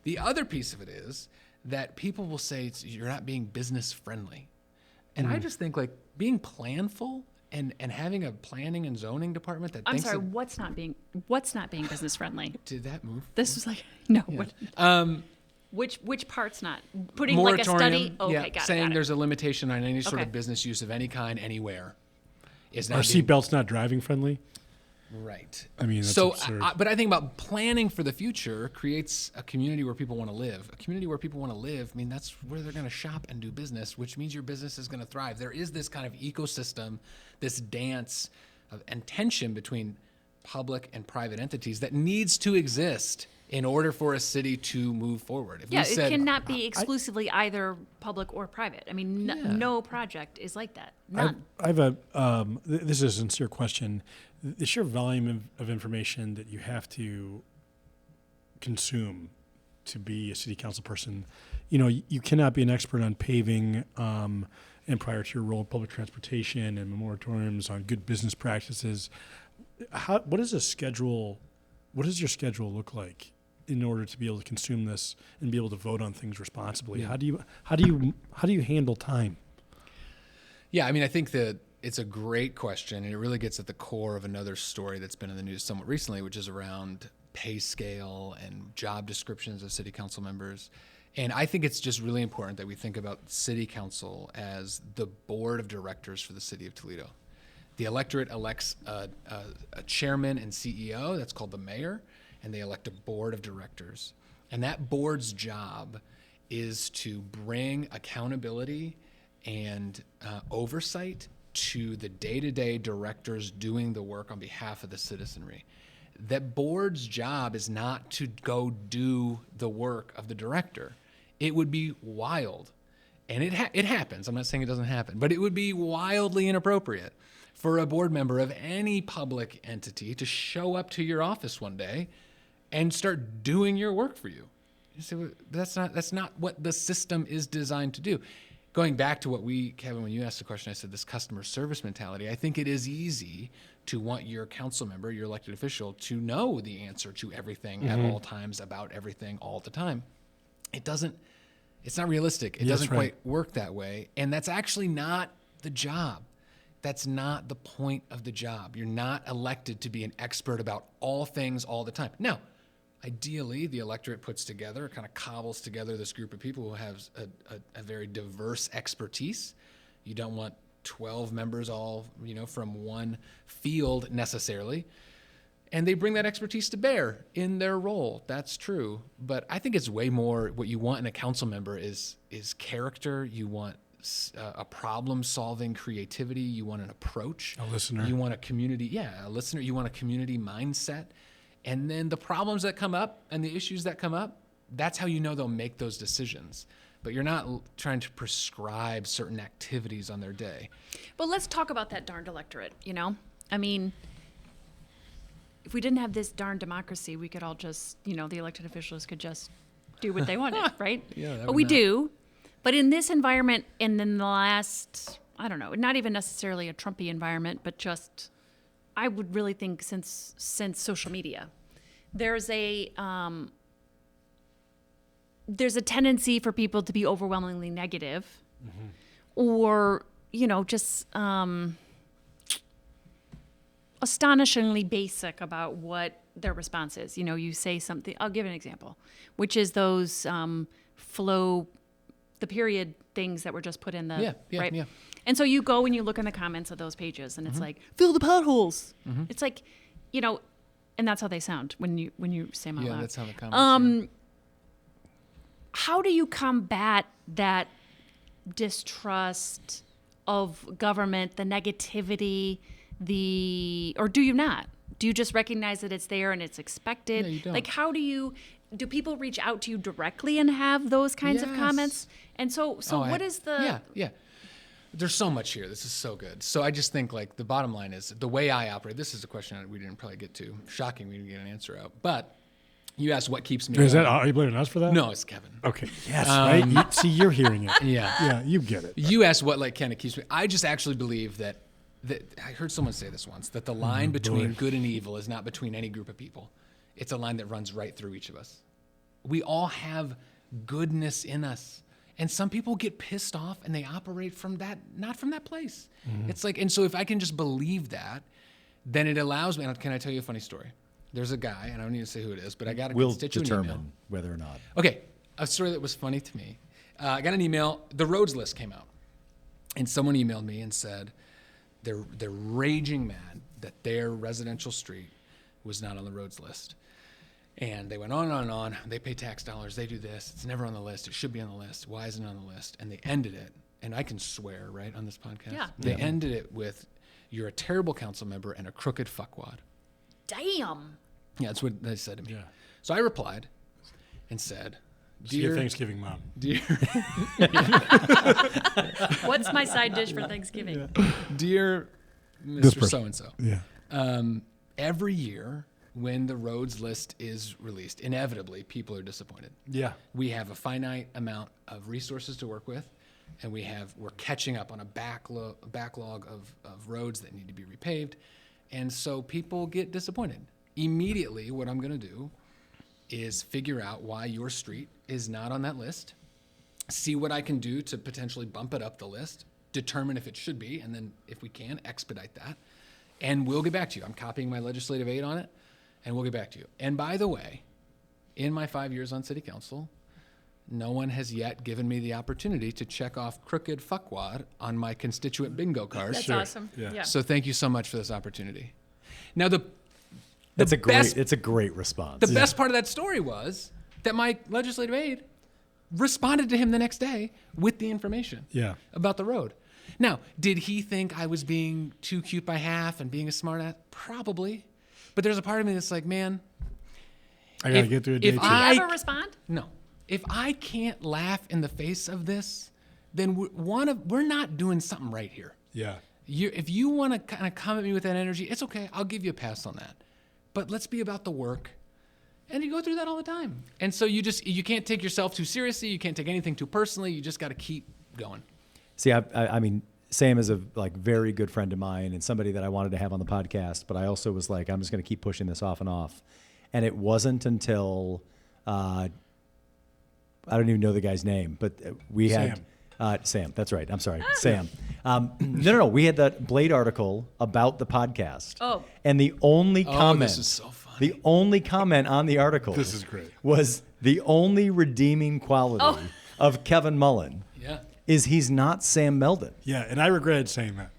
The other piece of it is that people will say you're not being business friendly. And I just think like being planful and having a planning and zoning department that I'm thinks sorry, of, what's not being business friendly? did that move? This was like, no. Yeah. Which part's not? Putting like a study? Okay, yeah, got saying it. there's a limitation on any sort Okay. of business use of any kind anywhere. Is Are not being, seatbelts not driving friendly? right. I mean, that's So, absurd. but I think about planning for the future creates a community where people want to live. A community where people want to live, I mean, that's where they're going to shop and do business, which means your business is going to thrive. There is this kind of ecosystem, this dance and tension between public and private entities that needs to exist in order for a city to move forward. If Yeah, we said, it cannot be exclusively either public or private. I mean, no project is like that. None. I have a, this is a sincere question. The sheer volume of information that you have to consume to be a city council person, you cannot be an expert on paving and prior to your role in public transportation and moratoriums on good business practices. What does your schedule look like in order to be able to consume this and be able to vote on things responsibly? Yeah. How do you handle time? Yeah, I mean, I think that it's a great question, and it really gets at the core of another story that's been in the news somewhat recently, which is around pay scale and job descriptions of city council members. And I think it's just really important that we think about city council as the board of directors for the city of Toledo. The electorate elects a chairman and CEO, that's called the mayor, and they elect a board of directors. And that board's job is to bring accountability and oversight to the day-to-day directors doing the work on behalf of the citizenry. That board's job is not to go do the work of the director. It would be wild, and it happens. I'm not saying it doesn't happen, but it would be wildly inappropriate for a board member of any public entity to show up to your office one day and start doing your work for you. You say, well, that's not what the system is designed to do. Going back to what Kevin, when you asked the question, I said this customer service mentality. I think it is easy to want your council member, your elected official, to know the answer to everything at all times about everything all the time. It's not realistic. It doesn't quite work that way. And that's actually not the job. That's not the point of the job. You're not elected to be an expert about all things all the time. Now, ideally, the electorate puts together, kind of cobbles together this group of people who have a very diverse expertise. You don't want 12 members all, from one field necessarily. And they bring that expertise to bear in their role. That's true. But I think it's way more what you want in a council member is character. You want a problem-solving creativity. You want an approach. A listener. You want a community, a listener. You want a community mindset. And then the problems that come up and the issues that come up, that's how you know they'll make those decisions. But you're not trying to prescribe certain activities on their day. But let's talk about that darned electorate, I mean, if we didn't have this darn democracy, we could all just, the elected officials could just do what they wanted, right? Yeah, but we do. But in this environment, and in the last, I don't know, not even necessarily a Trumpy environment, but just, I would really think since social media, there's a tendency for people to be overwhelmingly negative, or just astonishingly basic about what their response is. You say something. I'll give an example, which is those the period things that were just put in the right. Yeah. And so you go and you look in the comments of those pages, and it's like, fill the potholes. It's like, and that's how they sound when you say them out loud. Yeah, that's how the comments. How do you combat that distrust of government, the negativity, or do you not? Do you just recognize that it's there and it's expected? No, you don't. Like, do people reach out to you directly and have those kinds of Yes. comments? And so what is the... Yeah. There's so much here. This is so good. So I just think like the bottom line is the way I operate. This is a question that we didn't probably get to. Shocking, we didn't get an answer out. But you asked what keeps me. Are you blaming us for that? No, it's Kevin. Okay. Yes. Right. See, you're hearing it. Yeah. Yeah. You get it. You asked what like kind of keeps me. I just actually believe that I heard someone say this once, that the line between good and evil is not between any group of people. It's a line that runs right through each of us. We all have goodness in us. And some people get pissed off and they operate from that, not from that place. It's like, and so if I can just believe that, then it allows me. Can I tell you a funny story? There's a guy, and I don't need to say who it is, but I got a We'll constituent determine email. whether or not. Okay, a story that was funny to me. I got an email. The roads list came out, and someone emailed me and said they're raging mad that their residential street was not on the roads list. And they went on and on and on. They pay tax dollars. They do this. It's never on the list. It should be on the list. Why isn't it on the list? And they ended it. And I can swear, right, on this podcast? Yeah. They ended it with, "You're a terrible council member and a crooked fuckwad." Damn. Yeah, that's what they said to me. Yeah. So I replied and said, See your Thanksgiving, Mom. Dear What's my side dish for Thanksgiving? Dear This Mr. person. So-and-so, Yeah. every year when the roads list is released, inevitably people are disappointed. Yeah. We have a finite amount of resources to work with, and we're catching up on a backlog of roads that need to be repaved, and so people get disappointed. Immediately, what I'm going to do is figure out why your street is not on that list, see what I can do to potentially bump it up the list, determine if it should be, and then if we can, expedite that, and we'll get back to you. I'm copying my legislative aid on it, and we'll get back to you. And by the way, in my 5 years on city council, no one has yet given me the opportunity to check off crooked fuckwad on my constituent bingo card. That's awesome. Yeah. So thank you so much for this opportunity. Now It's a best- great response. the best part of that story was that my legislative aide responded to him the next day with the information Yeah. about the road. Now, did he think I was being too cute by half and being a smart ass? Probably. But there's a part of me that's like, man, I gotta get through a day if too. Did you I- ever respond? no. If I can't laugh in the face of this, then we're not doing something right here. Yeah. If you want to kind of come at me with that energy, it's okay. I'll give you a pass on that. But let's be about the work. And you go through that all the time. And so you can't take yourself too seriously. You can't take anything too personally. You just got to keep going. See, I mean, Sam is a very good friend of mine and somebody that I wanted to have on the podcast, but I also was like, I'm just going to keep pushing this off and off. And it wasn't until, I don't even know the guy's name, but we had Sam. That's right. I'm sorry, Sam. No. We had that Blade article about the podcast. Oh. And the only comment. this is so funny. The only comment on the article. This is great. Was the only redeeming quality of Kevin Mullen. Yeah. Is he's not Sam Melden. Yeah. And I regretted saying that.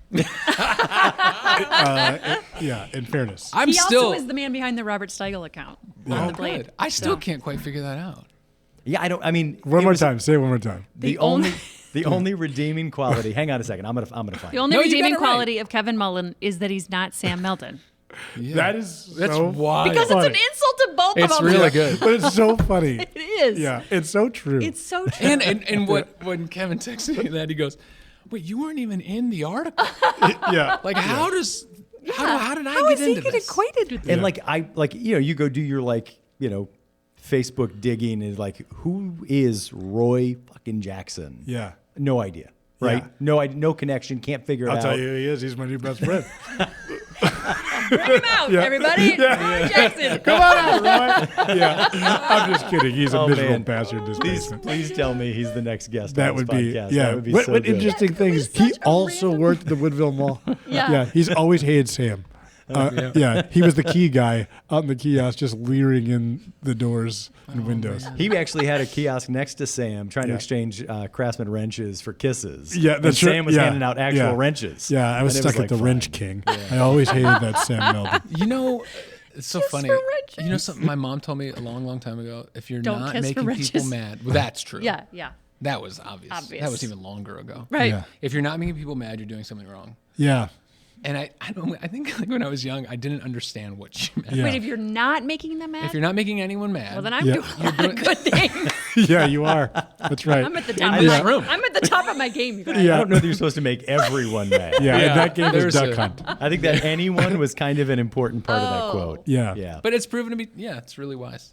Yeah. In fairness. I'm He still. also is the man behind the Robert Steigel account on the Blade. Good. I still can't quite figure that out. Yeah, I mean. One it more was time. Say it one more time. The only redeeming quality. Hang on a second. I'm gonna find The it. only No, you got redeeming it right. quality of Kevin Mullen is that he's not Sam Melden. Yeah. That's so wild. Because it's an insult to both It's of them. really good. But it's so funny. It is. Yeah. It's so true. It's so true. And when Kevin texted me that, he goes, "Wait, you weren't even in the article. Yeah. Like, how did I How get is he into get this?" acquainted with And this? you go do your Facebook digging and who is Roy fucking Jackson? Yeah. No idea. Right? Yeah. No connection. Can't figure it out. I'll tell you who he is. He's my new best friend. Bring him out, everybody. Roy Jackson. Come on out, Roy. Yeah. I'm just kidding. He's a Oh, miserable man. bastard in this basement. Please tell me he's the next guest. That on would this be, podcast. yeah. That would be What so good. interesting thing is he such a also random- worked at the Woodville Mall. Yeah. He's always hated Sam. Yeah, he was the key guy out in the kiosk, just leering in the doors and windows. He actually had a kiosk next to Sam trying to Yeah. exchange Craftsman wrenches for kisses. Yeah, and that's right. Sam was Yeah. handing out actual Yeah. wrenches. Yeah, I was And it stuck at the fine. Wrench King. I always hated that Sam Melden. You know, It's so Kiss funny. for riches. You know something my mom told me a long, long time ago? If you're Don't not kiss for making people riches. mad, well, that's true. Yeah. That was obvious. That was even longer ago. Right. Yeah. If you're not making people mad, you're doing something wrong. Yeah. And I think like when I was young, I didn't understand what she meant. Yeah. Wait, if you're not making them mad, If you're not making anyone mad, well, then I'm Yeah. doing a lot of good things. Yeah, you are. That's right. I'm at the top In of this my room. I'm at the top of my game, you guys. I Yeah. don't know that you're supposed to make everyone mad. Yeah, Yeah, and that game is there's Duck a- Hunt. I think that anyone was kind of an important part of that quote. Yeah. Yeah. but it's proven to be, it's really wise.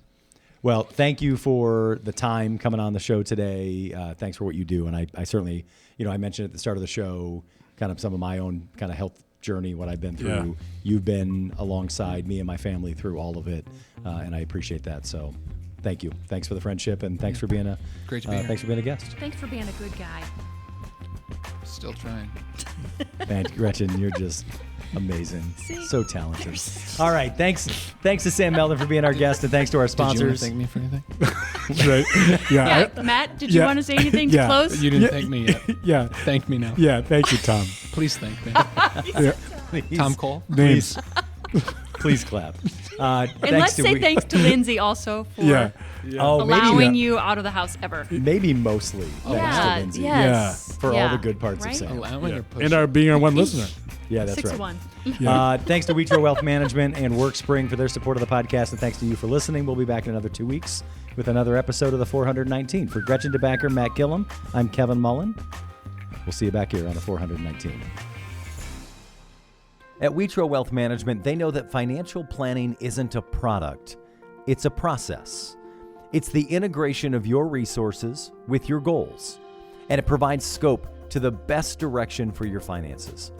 Well, thank you for the time coming on the show today. Thanks for what you do. And I certainly, I mentioned at the start of the show kind of some of my own kind of health journey, what I've been through. Yeah. You've been alongside me and my family through all of it. And I appreciate that. So thank you. Thanks for the friendship and thanks for being Great to be here. thanks for being a guest. Thanks for being a good guy. Still trying. Man, Gretchen, you're just amazing. See? So talented. All right. Thanks to Sam Melden for being our guest, and thanks to our Did you want to sponsors. thank me for anything? Right. Yeah. Yeah, Matt, did you yeah. want to say anything Yeah. to close? You didn't thank me yet. Yeah. Thank me now. Yeah. Thank you, Tom. Please thank me. Yeah. Please, Tom Cole. Names. please clap. And let's say thanks to Lindsay also for Yeah. Oh, allowing maybe, you out of the house ever. maybe mostly thanks to Yeah, Lindsay. yes. For all yeah. the good parts Right? of Sam. Allowing or pushing. And our being our one listener. Yeah, that's 6-1. right. Thanks to Wheatro Wealth Management and WorkSpring for their support of the podcast, and thanks to you for listening. We'll be back in another 2 weeks with another episode of the 419. For Gretchen DeBacker, Matt Gillum, I'm Kevin Mullen. We'll see you back here on the 419. At Wheatro Wealth Management, they know that financial planning isn't a product, it's a process. It's the integration of your resources with your goals, and it provides scope to the best direction for your finances.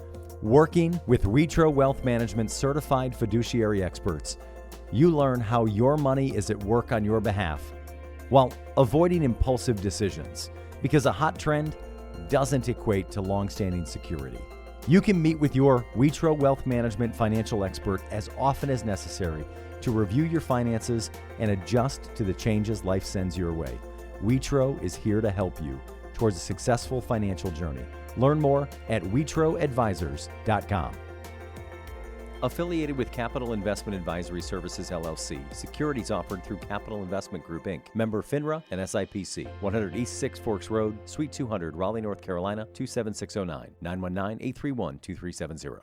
Working with Wheatro Wealth Management certified fiduciary experts, you learn how your money is at work on your behalf while avoiding impulsive decisions, because a hot trend doesn't equate to long-standing security. You can meet with your Wheatro Wealth Management financial expert as often as necessary to review your finances and adjust to the changes life sends your way. Wheatro is here to help you towards a successful financial journey. Learn more at wheatroadvisors.com. Affiliated with Capital Investment Advisory Services, LLC. Securities offered through Capital Investment Group, Inc. Member FINRA and SIPC. 100 East 6 Forks Road, Suite 200, Raleigh, North Carolina, 27609. 919-831-2370.